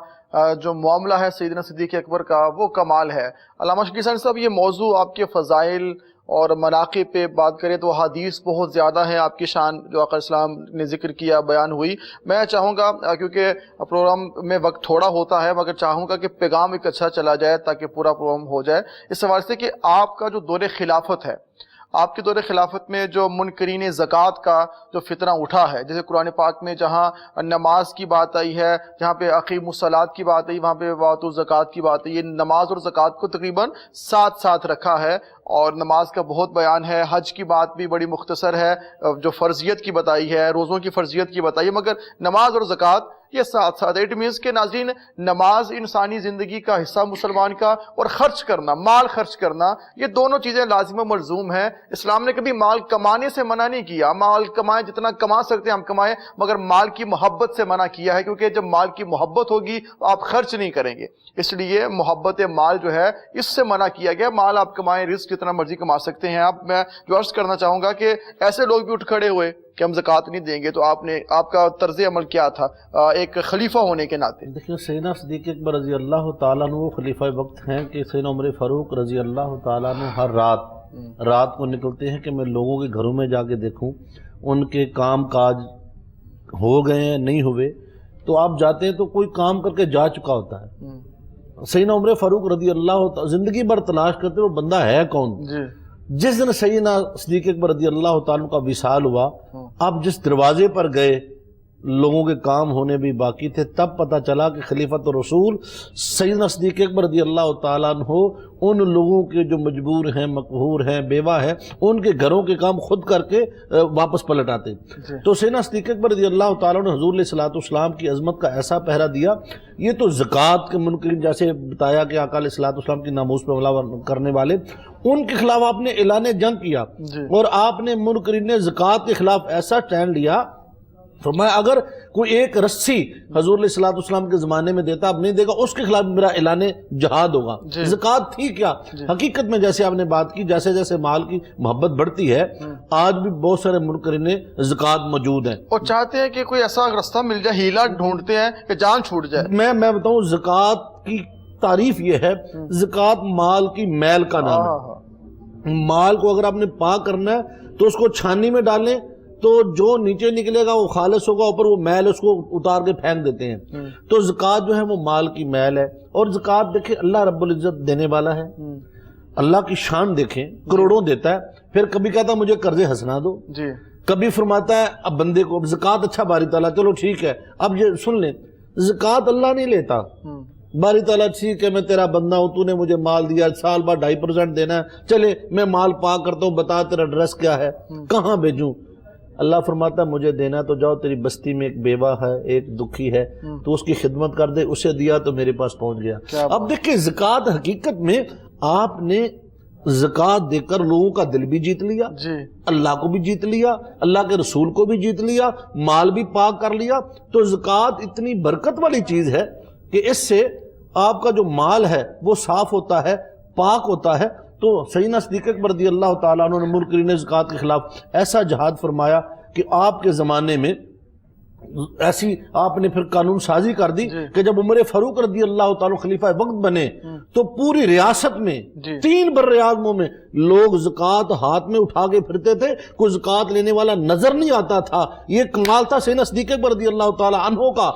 جو معاملہ ہے سیدنا صدیق اکبر کا، وہ کمال ہے۔ علامہ شکیل ثانی صاحب، یہ موضوع آپ کے فضائل اور مناقب پہ بات کریں تو حدیث بہت زیادہ ہیں آپ کی شان جو آقا علیہ السلام نے ذکر کیا، بیان ہوئی۔ میں چاہوں گا کیونکہ پروگرام میں وقت تھوڑا ہوتا ہے، مگر چاہوں گا کہ پیغام ایک اچھا چلا جائے تاکہ پورا پروگرام ہو جائے، اس حوالے سے کہ آپ کا جو دور خلافت ہے، آپ کے دور خلافت میں جو منکرین زکوٰۃ کا جو فتنہ اٹھا ہے، جیسے قرآن پاک میں جہاں نماز کی بات آئی ہے، جہاں پہ اقیموا الصلاۃ کی بات آئی، وہاں پہ وآتوا الزکوٰۃ کی بات آئی، یہ نماز اور زکوٰۃ کو تقریباً ساتھ رکھا ہے، اور نماز کا بہت بیان ہے، حج کی بات بھی بڑی مختصر ہے، جو فرضیت کی بتائی ہے، روزوں کی فرضیت کی بتائی ہے، مگر نماز اور زکوٰۃ یہ ساتھ اٹ مینس کہ ناظرین، نماز انسانی زندگی کا حصہ مسلمان کا، اور خرچ کرنا، مال خرچ کرنا، یہ دونوں چیزیں لازم و ملزوم ہیں۔ اسلام نے کبھی مال کمانے سے منع نہیں کیا، مال کمائیں، جتنا کما سکتے ہیں ہم کمائیں، مگر مال کی محبت سے منع کیا ہے، کیونکہ جب مال کی محبت ہوگی تو آپ خرچ نہیں کریں گے، اس لیے محبت مال جو ہے اس سے منع کیا گیا۔ مال آپ کمائیں، رزق جتنا مرضی کما سکتے ہیں آپ۔ میں جو عرض کرنا چاہوں گا کہ ایسے لوگ بھی اٹھ کھڑے ہوئے کہ ہم زکوٰۃ نہیں دیں گے، تو آپ کا طرز عمل کیا تھا ایک خلیفہ ہونے کے ناطے؟ دیکھیے، سیدنا صدیق اکبر رضی اللہ تعالیٰ عنہ وہ خلیفہ وقت ہیں کہ سیدنا عمر فاروق رضی اللہ تعالیٰ عنہ ہر رات کو نکلتے ہیں کہ میں لوگوں کے گھروں میں جا کے دیکھوں ان کے کام کاج ہو گئے ہیں نہیں ہوئے، تو آپ جاتے ہیں تو کوئی کام کر کے جا چکا ہوتا ہے۔ سیدنا عمر فاروق رضی اللہ تعالیٰ زندگی بھر تلاش کرتے وہ بندہ ہے کون؟ جس دن سیدنا صدیق اکبر رضی اللہ تعالیٰ کا وصال ہوا، آپ جس دروازے پر گئے لوگوں کے کام ہونے بھی باقی تھے، تب پتہ چلا کہ خلیفۃ الرسول سیدنا صدیق اکبر رضی اللہ تعالیٰ عنہ ان لوگوں کے جو مجبور ہیں، مقہور ہیں، بیوہ ہیں، ان کے گھروں کے کام خود کر کے واپس پلٹ آتے۔ تو سیدنا صدیق اکبر رضی اللہ تعالیٰ عنہ حضور علیہ الصلوۃ والسلام کی عظمت کا ایسا پہرا دیا۔ یہ تو زکوٰۃ کے منکرین، جیسے بتایا کہ آقا علیہ الصلوۃ والسلام کی ناموس پہ حملہ کرنے والے، ان کے خلاف آپ نے اعلان جنگ کیا، اور آپ نے منکرین زکوٰۃ کے خلاف ایسا اسٹینڈ لیا، فرمایا اگر کوئی ایک رسی حضور علیہ الصلوۃ والسلام کے زمانے میں دیتا اب نہیں دے گا، اس کے خلاف میرا اعلان جہاد ہوگا۔ زکوٰۃ تھی کیا؟ حقیقت میں جیسے آپ نے بات کی، جیسے جیسے مال کی محبت بڑھتی ہے، آج بھی بہت سارے منکرین زکوٰۃ موجود ہیں اور چاہتے ہیں کہ کوئی ایسا رستہ مل جائے، ہیلا ڈھونڈتے ہیں کہ جان چھوٹ جائے۔ میں بتاؤں، زکوٰۃ کی تعریف یہ ہے، زکوٰۃ مال کی میل کا نام ہے۔ مال کو اگر آپ نے پاک کرنا ہے تو اس کو چھاننی میں ڈالیں تو جو نیچے نکلے گا وہ خالص ہوگا، اوپر وہ میل اس کو اتار کے پھینک دیتے ہیں۔ تو زکوٰۃ جو ہے وہ مال کی میل ہے، اور زکوٰۃ دیکھیں اللہ رب العزت دینے والا ہے۔ اللہ کی شان دیکھیں، کروڑوں دیتا ہے، پھر کبھی کہتا مجھے قرض حسنا دو، کبھی فرماتا ہے اب بندے کو زکوٰۃ، اچھا باری تعالیٰ چلو ٹھیک ہے، اب یہ سن لیں زکوٰۃ اللہ نہیں لیتا، باری تعالیٰ ٹھیک ہے میں تیرا بندہ ہوں، تو نے مجھے مال دیا، سال بعد 2.5% دینا ہے، چلے میں مال پا کرتا ہوں، بتا تیرا ایڈریس کیا ہے، کہاں بھیجوں؟ اللہ فرماتا ہے مجھے دینا تو جاؤ، تیری بستی میں ایک بیوہ ہے، ایک دکھی ہے، تو اس کی خدمت کر دے، اسے دیا تو میرے پاس پہنچ گیا۔ اب دیکھیں زکوٰۃ حقیقت میں آپ نے زکوٰۃ دے کر لوگوں کا دل بھی جیت لیا، اللہ کو بھی جیت لیا، اللہ کے رسول کو بھی جیت لیا، مال بھی پاک کر لیا۔ تو زکوٰۃ اتنی برکت والی چیز ہے کہ اس سے آپ کا جو مال ہے وہ صاف ہوتا ہے، پاک ہوتا ہے۔ تو سیدنا صدیق اکبر رضی اللہ تعالیٰ عنہ نے منکرین زکوٰۃ کے خلاف ایسا جہاد فرمایا کہ آپ کے زمانے میں ایسی آپ نے پھر قانون سازی کر دی کہ جب عمر فاروق رضی اللہ تعالیٰ خلیفہ وقت بنے تو پوری ریاست میں 3 بر اعظموں میں لوگ زکوٰۃ ہاتھ میں اٹھا کے پھرتے تھے، کوئی زکوٰۃ لینے والا نظر نہیں آتا تھا۔ یہ کمال تھا سیدنا صدیق اکبر رضی اللہ تعالیٰ عنہ کا۔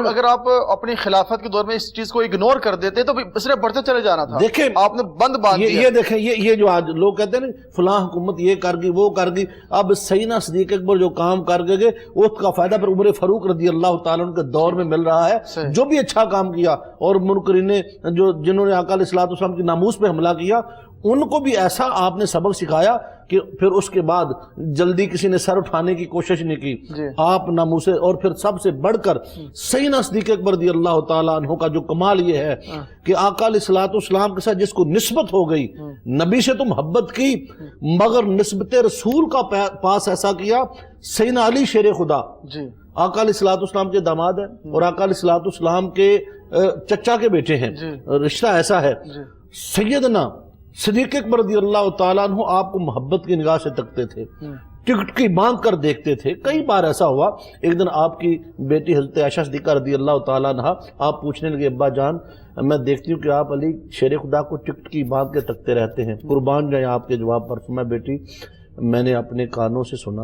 اگر آپ اپنی خلافت کے دور میں اس چیز کو اگنور کر دیتے تو اس نے بڑھتے چلے جانا تھا۔ دیکھیں آپ نے بند باندھ دیا۔ یہ دیکھیں یہ جو آج لوگ کہتے ہیں فلاں حکومت یہ کر گئی وہ کر گئی، اب سیدنا صدیق اکبر جو کام کر گئے اس کا فائدہ پھر عمر فاروق رضی اللہ تعالیٰ عنہ کے دور میں مل رہا ہے، جو بھی اچھا کام کیا۔ اور منکرین جنہوں نے آقا علیہ الصلوۃ والسلام کی ناموس پہ حملہ کیا، ان کو بھی ایسا آپ نے سبق سکھایا کہ پھر اس کے بعد جلدی کسی نے سر اٹھانے کی کوشش نہیں کی، آپ ناموسے۔ اور پھر سب سے بڑھ کر سیدنا صدیق اکبر رضی اللہ تعالیٰ عنہ کا جو کمال یہ ہے کہ آقا علیہ الصلوۃ والسلام کے ساتھ جس کو نسبت ہو گئی، نبی سے تو محبت کی مگر نسبت رسول کا پاس ایسا کیا۔ سیدنا علی شیر خدا آقا علیہ الصلوۃ والسلام کے داماد ہیں اور آقا علیہ الصلوۃ والسلام کے چچا کے بیٹے ہیں، رشتہ ایسا ہے۔ سیدنا صدیق اکبر رضی اللہ تعالیٰ عنہ آپ کو محبت کی نگاہ سے تکتے تھے، ٹکٹ کی باندھ کر دیکھتے تھے۔ کئی بار ایسا ہوا، ایک دن آپ کی بیٹی حضرت عائشہ صدیقہ رضی اللہ تعالیٰ عنہ آپ پوچھنے لگے ابا جان میں دیکھتی ہوں کہ آپ علی شیر خدا کو ٹکٹ کی باندھ کے تکتے رہتے ہیں، قربان جائیں آپ کے جواب پر۔ میں بیٹی میں نے اپنے کانوں سے سنا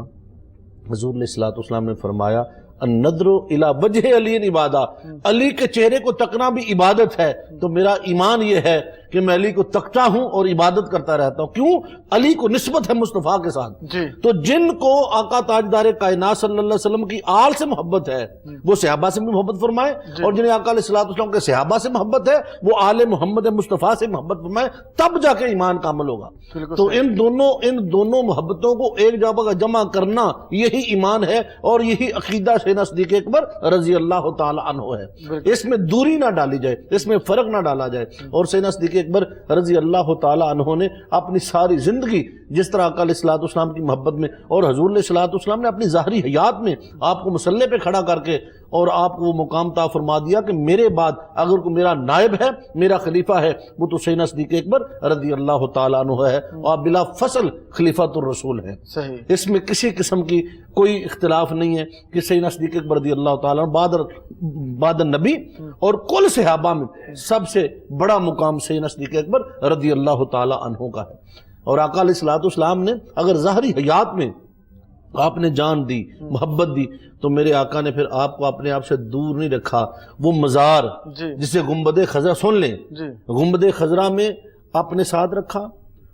حضور علیہ الصلوۃ والسلام نے فرمایا النظر الی وجہ علی عبادہ، علی کے چہرے کو تکنا بھی عبادت ہے۔ تو میرا ایمان یہ ہے کہ میں علی کو تکتا ہوں اور عبادت کرتا رہتا ہوں۔ کیوں؟ علی کو نسبت ہے مصطفیٰ کے ساتھ۔ تو جن کو آقا تاجدار کائنات صلی اللہ علیہ وسلم کی آل سے محبت ہے وہ صحابہ سے بھی محبت فرمائے، اور جنہیں آقا علیہ الصلوۃ والسلام کے صحابہ سے محبت ہے وہ آل محمد مصطفیٰ سے محبت فرمائے، تب جا کے ایمان کامل ہوگا۔ تو ان دونوں محبتوں کو ایک جگہ جمع کرنا یہی ایمان ہے، اور یہی عقیدہ سیدنا صدیق اکبر رضی اللہ تعالی عنہ ہے۔ اس میں دوری نہ ڈالی جائے، اس میں فرق نہ ڈالا جائے۔ اور سیدنا صدیق اکبر رضی اللہ تعالی عنہ نے اپنی ساری زندگی جس طرح آقا علیہ الصلوۃ والسلام کی محبت میں، اور حضور علیہ الصلوۃ والسلام نے اپنی ظاہری حیات میں آپ کو مسلح پہ کھڑا کر کے اور آپ کو وہ مقام عطا فرما دیا کہ میرے بعد اگر کوئی میرا نائب ہے، میرا خلیفہ ہے، وہ تو سیدنا صدیق اکبر رضی اللہ تعالی عنہ ہے، اور بلا فصل خلیفۃ الرسول ہے۔ اس میں کسی قسم کی کوئی اختلاف نہیں ہے کہ سیدنا صدیق اکبر رضی اللہ تعالیٰ عنہ بعد النبی اور کل صحابہ میں سب سے بڑا مقام سیدنا صدیق اکبر رضی اللہ تعالیٰ عنہ کا ہے۔ اور آقا علیہ الصلوۃ والسلام نے اگر ظاہری حیات میں آپ نے جان دی، محبت دی، تو میرے آقا نے پھر آپ کو اپنے آپ سے دور نہیں رکھا۔ وہ مزار جسے گنبد خضرا، سن لیں، گنبد خضرا میں اپنے ساتھ رکھا۔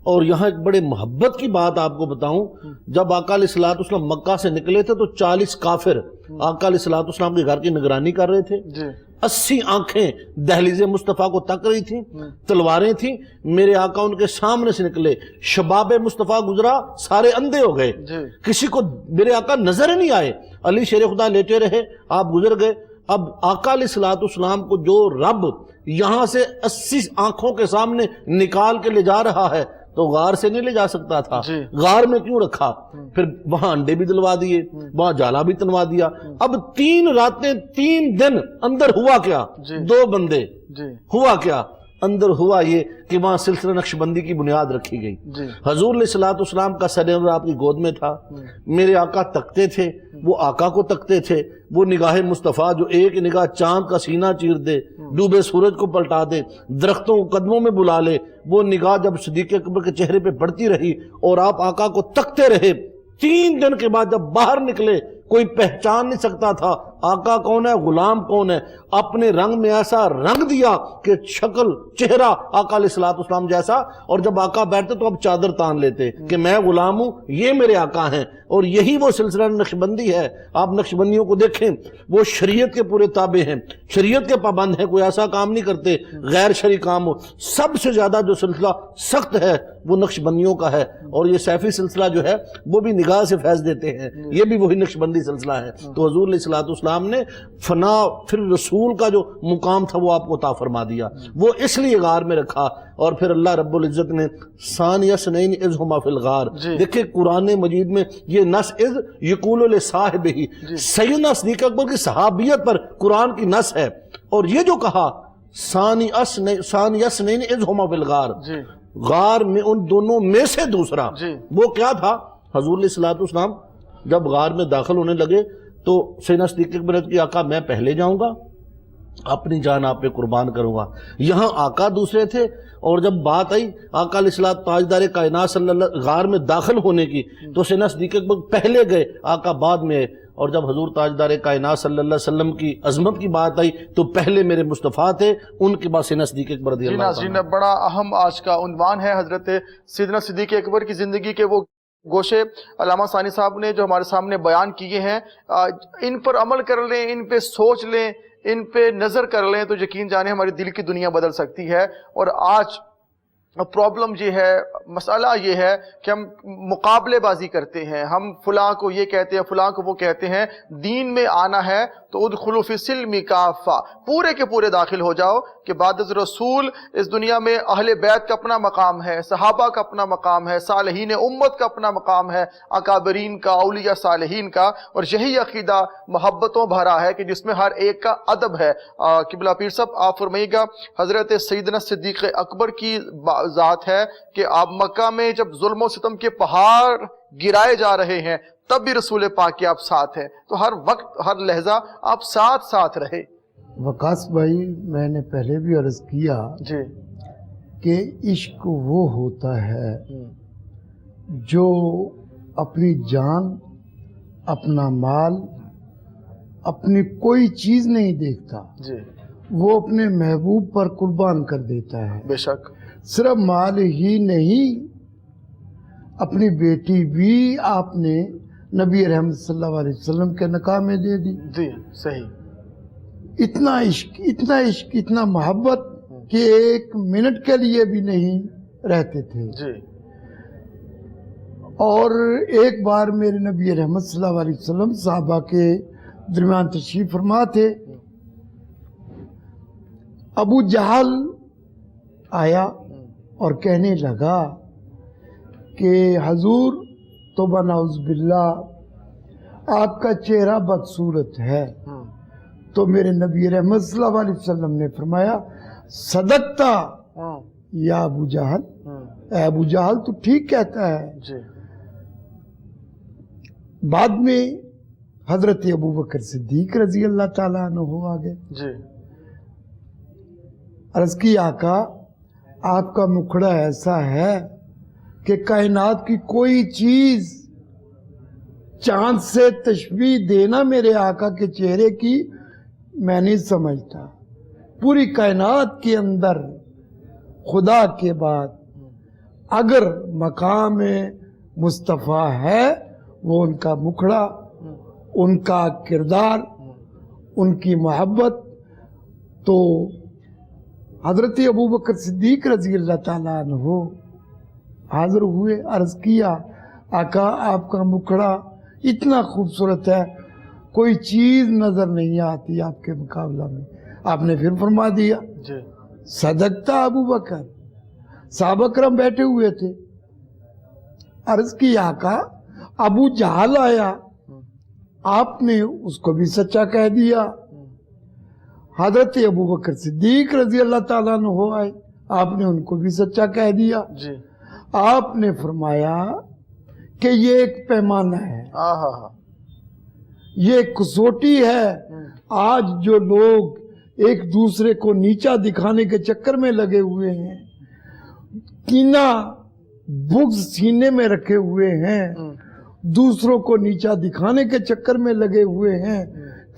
اور یہاں ایک بڑے محبت کی بات آپ کو بتاؤں، جب آقا علیہ الصلوۃ والسلام مکہ سے نکلے تھے تو 40 کافر آقا علیہ الصلوۃ والسلام کے گھر کی نگرانی کر رہے تھے۔ 80 آنکھیں دہلیز مصطفیٰ کو تک رہی تھیں، تلواریں تھیں۔ میرے آقا ان کے سامنے سے نکلے، شباب مصطفیٰ گزرا، سارے اندھے ہو گئے، کسی کو میرے آقا نظر نہیں آئے۔ علی شیر خدا لیٹے رہے، آپ گزر گئے۔ اب آقا علیہ الصلوۃ والسلام کو جو رب یہاں سے 80 آنکھوں کے سامنے نکال کے لے جا رہا ہے تو غار سے نہیں لے جا سکتا تھا، غار میں کیوں رکھا؟ پھر وہاں انڈے بھی دلوا دیے، وہاں جالا بھی تنوا دیا۔ اب 3 راتیں 3 دن اندر ہوا کیا؟ 2 بندے ہوا کیا؟ اندر ہوا یہ کہ وہاں سلسلہ نقشبندی کی بنیاد رکھی گئی۔ حضور علیہ الصلوۃ والسلام کا سر انور آپ کی گود میں تھا، میرے آقا تکتے تھے، وہ آقا کو تکتے تھے۔ وہ نگاہ مصطفیٰ جو ایک نگاہ چاند کا سینہ چیر دے، ڈوبے سورج کو پلٹا دے، درختوں کو قدموں میں بلا لے، وہ نگاہ جب صدیق اکبر کے چہرے پہ پڑتی رہی اور آپ آقا کو تکتے رہے، 3 دن کے بعد جب باہر نکلے کوئی پہچان نہیں سکتا تھا آقا کون ہے، غلام کون ہے، اپنے رنگ میں ایسا رنگ دیا کہ شکل چہرہ آقا علیہ الصلوۃ والسلام جیسا، اور جب آقا بیٹھتے تو اب چادر تان لیتے کہ میں غلام ہوں، یہ میرے آقا ہیں۔ اور یہی وہ سلسلہ نقشبندی ہے۔ آپ نقشبندیوں کو دیکھیں، وہ شریعت کے پورے تابع ہیں، شریعت کے پابند ہیں، کوئی ایسا کام نہیں کرتے غیر شرعی کام ہو۔ سب سے زیادہ جو سلسلہ سخت ہے وہ نقشبندیوں کا ہے، اور یہ سیفی سلسلہ جو ہے وہ بھی نگاہ سے فیض دیتے ہیں، یہ بھی وہی نقشبندی سلسلہ ہے۔ تو حضور علیہ الصلوۃ والسلام نے فنا پھر رسول کا جو مقام تھا وہ آپ کو عطا فرما دیا، وہ اس لیے غار میں رکھا۔ اور پھر اللہ رب العزت نے ثانی اثنین اذ ہما فی الغار، دیکھیں قرآن مجید میں یہ نص اذ یقول لصاحبہ، سیدنا صدیق اکبر کی صحابیت پر قرآن کی نص ہے، اور یہ جو کہا ثانی اثنین اذ ہما فی الغار، غار میں ان دونوں میں سے دوسرا، وہ کیا تھا؟ حضور علیہ الصلوۃ والسلام جب غار میں داخل ہونے لگے تو سیدنا صدیق اکبر کی آقا میں پہلے جاؤں گا، اپنی جان آپ پہ قربان کروں گا۔ یہاں آقا دوسرے تھے، اور جب بات آئی آقا علیہ الصلوۃ تاجدار کائنات صلی اللہ غار میں داخل ہونے کی تو سیدنا صدیق اکبر پہلے گئے، آقا بعد میں۔ اور جب حضور تاجدار کائنات صلی اللہ علیہ وسلم کی عظمت کی بات آئی تو پہلے میرے مصطفیٰ تھے، ان کے بعد سیدنا صدیق اکبر رضی اللہ عنہ۔ جی بڑا اہم آج کا عنوان ہے حضرت سیدنا صدیق اکبر کی زندگی کے وہ گوشے علامہ ثانی صاحب نے جو ہمارے سامنے بیان کیے ہیں، ان پر عمل کر لیں، ان پہ سوچ لیں، ان پہ نظر کر لیں تو یقین جانے ہماری دل کی دنیا بدل سکتی ہے۔ اور آج پرابلم یہ ہے، مسئلہ یہ ہے کہ ہم مقابلے بازی کرتے ہیں، ہم فلاں کو یہ کہتے ہیں، فلاں کو وہ کہتے ہیں۔ دین میں آنا ہے تو ادخلوا فی السلم کافہ، پورے کے پورے داخل ہو جاؤ کہ بعد از رسول اس دنیا میں اہل بیت کا اپنا مقام ہے، صحابہ کا اپنا مقام ہے، صالحین امت کا اپنا مقام ہے، اکابرین کا، اولیاء صالحین کا، اور یہی عقیدہ محبتوں بھرا ہے کہ جس میں ہر ایک کا ادب ہے۔ قبلہ پیر صاحب آپ فرمائیے گا، حضرت سیدنا صدیق اکبر کی ذات ہے کہ آپ مکہ میں جب ظلم و ستم کے پہاڑ گرائے جا رہے ہیں تب بھی رسول پاک کے آپ ساتھ ہیں، تو ہر وقت ہر لہجہ آپ ساتھ رہے۔ وقاص بھائی، میں نے پہلے بھی عرض کیا جی کہ عشق وہ ہوتا ہے جو اپنی جان، اپنا مال، اپنی کوئی چیز نہیں دیکھتا، جی وہ اپنے محبوب پر قربان کر دیتا ہے۔ بے شک، صرف مال ہی نہیں، اپنی بیٹی بھی آپ نے نبی رحمت صلی اللہ علیہ وسلم کے نکاح میں دے دی۔ جی صحیح۔ اتنا عشق، اتنا عشق، اتنا محبت کہ ایک منٹ کے لیے بھی نہیں رہتے تھے۔ جی اور ایک بار میرے نبی رحمت صلی اللہ علیہ وسلم صحابہ کے درمیان تشریف فرما تھے، ابو جہل آیا اور کہنے لگا کہ حضور توبہ نعوذ باللہ، آپ کا چہرہ بدصورت ہے۔ تو میرے نبی رحمت صلی اللہ علیہ وسلم نے فرمایا، صدقتا یا ابو جہل، اے ابو جہل تو ٹھیک کہتا ہے۔ جی بعد میں حضرت ابو بکر صدیق رضی اللہ تعالیٰ عنہ آگے، جی عرض کی آقا آپ کا مکھڑا ایسا ہے کہ کائنات کی کوئی چیز چاند سے تشبیہ دینا میرے آقا کے چہرے کی میں نہیں سمجھتا۔ پوری کائنات کے اندر خدا کے بعد اگر مقام مصطفیٰ ہے وہ ان کا مکھڑا، ان کا کردار، ان کی محبت۔ تو حضرت ابو بکر صدیق رضی اللہ تعالیٰ عنہ حاضر ہوئے، عرض کیا آقا آپ کا مکھڑا اتنا خوبصورت ہے، کوئی چیز نظر نہیں آتی آپ کے مقابلہ میں۔ آپ نے پھر فرما دیا، صدقتا ابو بکر۔ صحابہ کرام بیٹھے ہوئے تھے، عرض کی آقا ابو جہل آیا، آپ نے اس کو بھی سچا کہہ دیا۔ حضرت ابو بکر صدیق رضی اللہ تعالیٰ عنہ آئے، آپ نے ان کو بھی سچا کہہ دیا۔ آپ نے فرمایا کہ یہ ایک پیمانہ ہے، یہ ایک کسوٹی ہے۔ آج جو لوگ ایک دوسرے کو نیچا دکھانے کے چکر میں لگے ہوئے ہیں، کینہ بغض سینے میں رکھے ہوئے ہیں، دوسروں کو نیچا دکھانے کے چکر میں لگے ہوئے ہیں،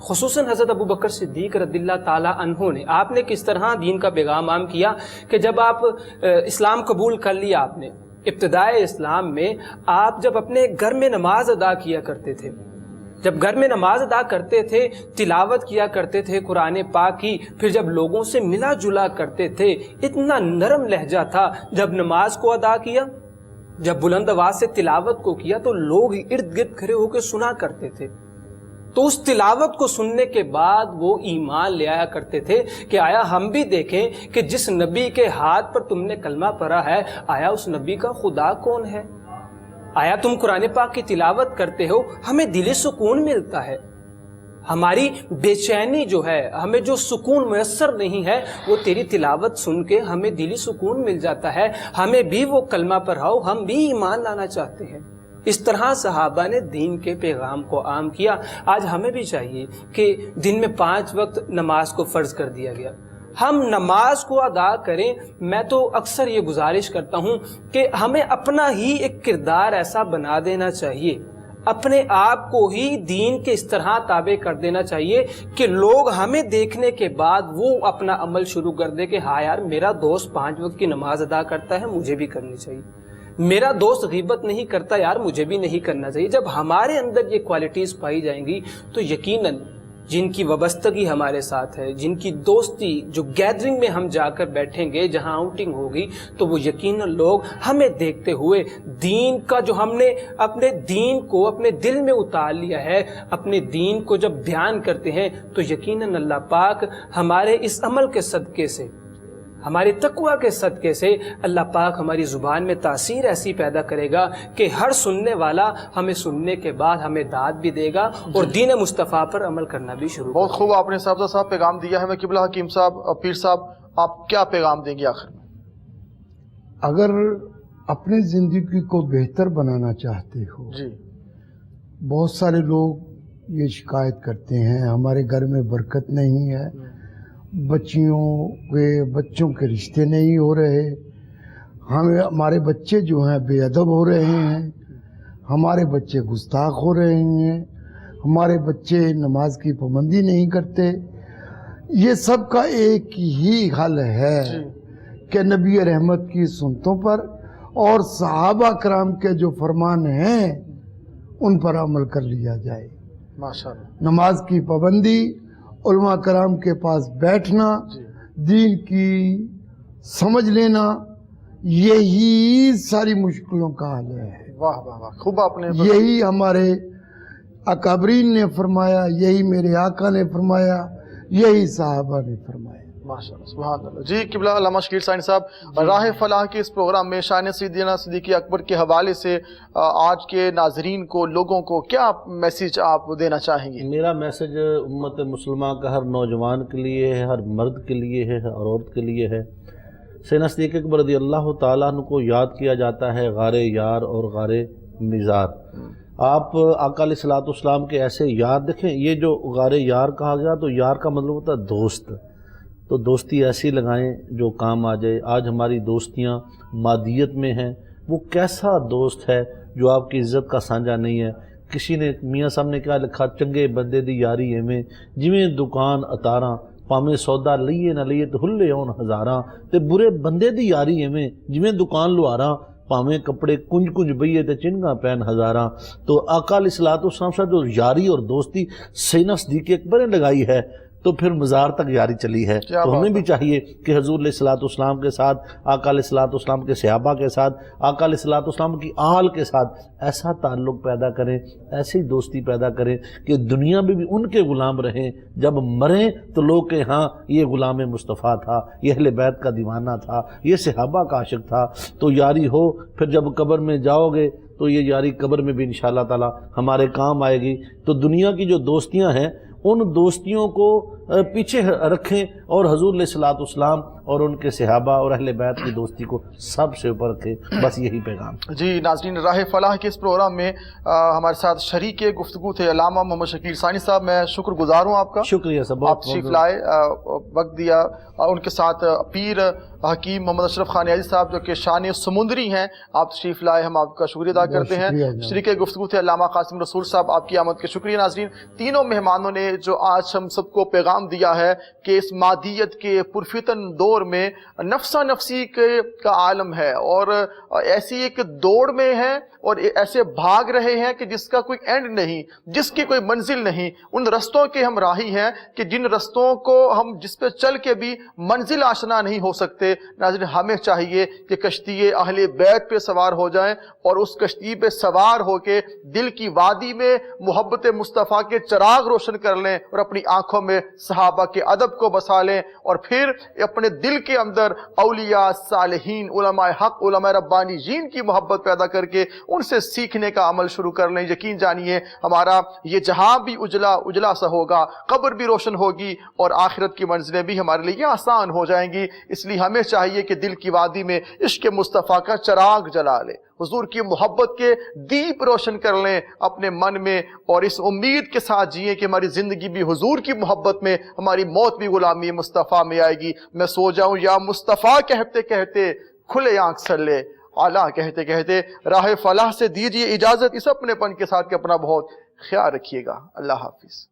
خصوصاً حضرت ابو بکر صدیق رضی اللہ تعالیٰ عنہ نے، آپ نے کس طرح دین کا پیغام عام کیا کہ جب آپ اسلام قبول کر لیا، آپ نے ابتدائے اسلام میں آپ جب اپنے گھر میں نماز ادا کیا کرتے تھے، جب گھر میں نماز ادا کرتے تھے، تلاوت کیا کرتے تھے قرآن پاک کی، پھر جب لوگوں سے ملا جلا کرتے تھے، اتنا نرم لہجہ تھا، جب نماز کو ادا کیا، جب بلند آواز سے تلاوت کو کیا تو لوگ ارد گرد کھڑے ہو کے سنا کرتے تھے، تو اس تلاوت کو سننے کے بعد وہ ایمان لے آیا کرتے تھے کہ آیا ہم بھی دیکھیں کہ جس نبی کے ہاتھ پر تم نے کلمہ پڑھا ہے، آیا اس نبی کا خدا کون ہے؟ آیا تم قرآن پاک کی تلاوت کرتے ہو، ہمیں دلی سکون ملتا ہے، ہماری بے چینی جو ہے، ہمیں جو سکون میسر نہیں ہے وہ تیری تلاوت سن کے ہمیں دلی سکون مل جاتا ہے، ہمیں بھی وہ کلمہ پڑھاؤ، ہم بھی ایمان لانا چاہتے ہیں۔ اس طرح صحابہ نے دین کے پیغام کو عام کیا۔ آج ہمیں بھی چاہیے کہ دن میں 5 وقت نماز کو فرض کر دیا گیا، ہم نماز کو ادا کریں۔ میں تو اکثر یہ گزارش کرتا ہوں کہ ہمیں اپنا ہی ایک کردار ایسا بنا دینا چاہیے، اپنے آپ کو ہی دین کے اس طرح تابع کر دینا چاہیے کہ لوگ ہمیں دیکھنے کے بعد وہ اپنا عمل شروع کر دے کہ ہاں یار میرا دوست 5 وقت کی نماز ادا کرتا ہے، مجھے بھی کرنی چاہیے، میرا دوست غیبت نہیں کرتا، یار مجھے بھی نہیں کرنا چاہیے۔ جب ہمارے اندر یہ کوالٹیز پائی جائیں گی تو یقیناً جن کی وابستگی ہمارے ساتھ ہے، جن کی دوستی، جو گیدرنگ میں ہم جا کر بیٹھیں گے، جہاں آؤٹنگ ہوگی، تو وہ یقیناً لوگ ہمیں دیکھتے ہوئے دین کا جو ہم نے اپنے دین کو اپنے دل میں اتار لیا ہے، اپنے دین کو جب بیان کرتے ہیں تو یقیناً اللہ پاک ہمارے اس عمل کے صدقے سے، ہمارے تقوی کے صدقے سے اللہ پاک ہماری زبان میں تاثیر ایسی پیدا کرے گا کہ ہر سننے والا ہمیں سننے کے بعد ہمیں داد بھی دے گا اور دین مصطفیٰ پر عمل کرنا بھی شروع۔ بہت خوب آپ نے صاحب پیغام دیا ہے۔ میں قبلہ حکیم صاحب، پیر صاحب، آپ کیا پیغام دیں گے آخر میں؟ اگر اپنی زندگی کو بہتر بنانا چاہتے ہو، جی، بہت سارے لوگ یہ شکایت کرتے ہیں ہمارے گھر میں برکت نہیں ہے، بچوں کے رشتے نہیں ہو رہے، ہمارے بچے جو ہیں بے ادب ہو رہے ہیں، ہمارے بچے گستاخ ہو رہے ہیں، ہمارے بچے نماز کی پابندی نہیں کرتے۔ یہ سب کا ایک ہی حل ہے کہ نبی رحمت کی سنتوں پر اور صحابہ کرام کے جو فرمان ہیں ان پر عمل کر لیا جائے۔ ماشاءاللہ، نماز کی پابندی، علماء کرام کے پاس بیٹھنا، دین کی سمجھ لینا، یہی ساری مشکلوں کا حل ہے۔ واہ واہ واہ، خوب آپ نے یہی ہمارے اکابرین نے فرمایا، یہی میرے آقا نے فرمایا، یہی صحابہ نے فرمایا۔ ماشاءاللہ، سبحان اللہ۔ جی قبلہ علامہ شکیل ثانی صاحب، راہ فلاح کے اس پروگرام میں شان سیدنا صدیق اکبر کے حوالے سے آج کے ناظرین کو، لوگوں کو کیا میسیج آپ دینا چاہیں گے؟ میرا میسیج امت مسلمہ کا ہر نوجوان کے لیے ہے، ہر مرد کے لیے ہے، ہر عورت کے لیے ہے۔ سیدنا صدیق اکبر رضی اللہ تعالیٰ عنہ کو یاد کیا جاتا ہے غار یار اور غار مزار۔ آپ آقا علیہ الصلوۃ والسلام کے ایسے یار دیکھیں، یہ جو غار یار کہا گیا تو یار کا مطلب ہوتا ہے دوست، تو دوستی ایسی لگائیں جو کام آ جائے۔ آج ہماری دوستیاں مادیت میں ہیں، وہ کیسا دوست ہے جو آپ کی عزت کا سانجا نہیں ہے؟ کسی نے، میاں صاحب نے کیا لکھا، چنگے بندے دی یاری ایویں جویں دکان اتاراں، پاویں سودا لئیے نہ لئیے تو ہلے آن ہزاراں، تے برے بندے دی یاری ایویں جویں دکان لواراں، پاویں کپڑے کنج کنج بئیے تے چنگاں پہن ہزاراں۔ تو آقا علیہ الصلوۃ والسلام سے جو یاری اور دوستی سیدنا صدیق اکبر نے لگائی ہے تو پھر مزار تک یاری چلی ہے۔ تو ہمیں بھی چاہیے کہ حضور علیہ الصلوۃ والسلام کے ساتھ، آقا علیہ الصلوۃ والسلام کے صحابہ کے ساتھ، آقا علیہ الصلوۃ والسلام کی آل کے ساتھ ایسا تعلق پیدا کریں، ایسی دوستی پیدا کریں کہ دنیا میں بھی ان کے غلام رہیں، جب مریں تو لوگ کہ ہاں یہ غلام مصطفیٰ تھا، یہ اہل بیت کا دیوانہ تھا، یہ صحابہ کا عاشق تھا۔ تو یاری ہو، پھر جب قبر میں جاؤ گے تو یہ یاری قبر میں بھی انشاءاللہ تعالی ہمارے کام آئے گی۔ تو دنیا کی جو دوستیاں ہیں ان دوستیوں کو پیچھے رکھیں اور حضور علیہ الصلوۃ والسلام اور ان کے صحابہ اور اہل بیت کی دوستی کو سب سے اوپر رکھیں، بس یہی پیغام۔ جی ناظرین، راہ فلاح کے اس پروگرام میں ہمارے ساتھ شریک گفتگو تھے علامہ محمد شکیل ثانی صاحب، میں شکر گزار ہوں آپ کا، شکریہ صاحب، آپ تشریف لائے، وقت دیا۔ ان کے ساتھ پیر حکیم محمد اشرف خان نیازی صاحب جو کہ شان سمندری ہیں، آپ تشریف لائے، ہم آپ کا شکریہ ادا کرتے ہیں۔ شریک گفتگو تھے علامہ قاسم رسول صاحب، آپ کی آمد کے شکریہ۔ ناظرین، تینوں مہمانوں نے جو آج ہم سب کو پیغام دیا ہے کہ اس مادیت کے پرفتن دور میں نفسا نفسی کا عالم ہے اور ایسی ایک دوڑ میں ہے اور ایسے بھاگ رہے ہیں کہ جس کا کوئی اینڈ نہیں، جس کی کوئی منزل نہیں، ان رستوں کے ہم راہی ہیں کہ جن رستوں کو ہم جس پہ چل کے بھی منزل آشنا نہیں ہو سکتے۔ ناظرین، ہمیں چاہیے کہ کشتی اہل بیت پہ سوار ہو جائیں اور اس کشتی پہ سوار ہو کے دل کی وادی میں محبت مصطفیٰ کے چراغ روشن کر لیں اور اپنی آنکھوں میں صحابہ کے ادب کو بسا لیں اور پھر اپنے دل کے اندر اولیاء، صالحین، علماء حق، علماء ربانیین کی محبت پیدا کر کے ان سے سیکھنے کا عمل شروع کر لیں۔ یقین جانیے ہمارا یہ جہاں بھی اجلا سا ہوگا، قبر بھی روشن ہوگی اور آخرت کی منزلیں بھی ہمارے لیے آسان ہو جائیں گی۔ اس لیے ہمیں چاہیے کہ دل کی وادی میں عشق مصطفیٰ کا چراغ جلا لیں، حضور کی محبت کے دیپ روشن کر لیں اپنے من میں اور اس امید کے ساتھ جئیں کہ ہماری زندگی بھی حضور کی محبت میں، ہماری موت بھی غلامی مصطفیٰ میں آئے گی۔ میں سو جاؤں یا مصطفیٰ کہتے کہتے، کھلے آنکھ سلے اعلیٰ کہتے کہتے، راہ فلاح سے دیجیے اجازت اس اپنے پن کے ساتھ کہ اپنا بہت خیال رکھیے گا۔ اللہ حافظ۔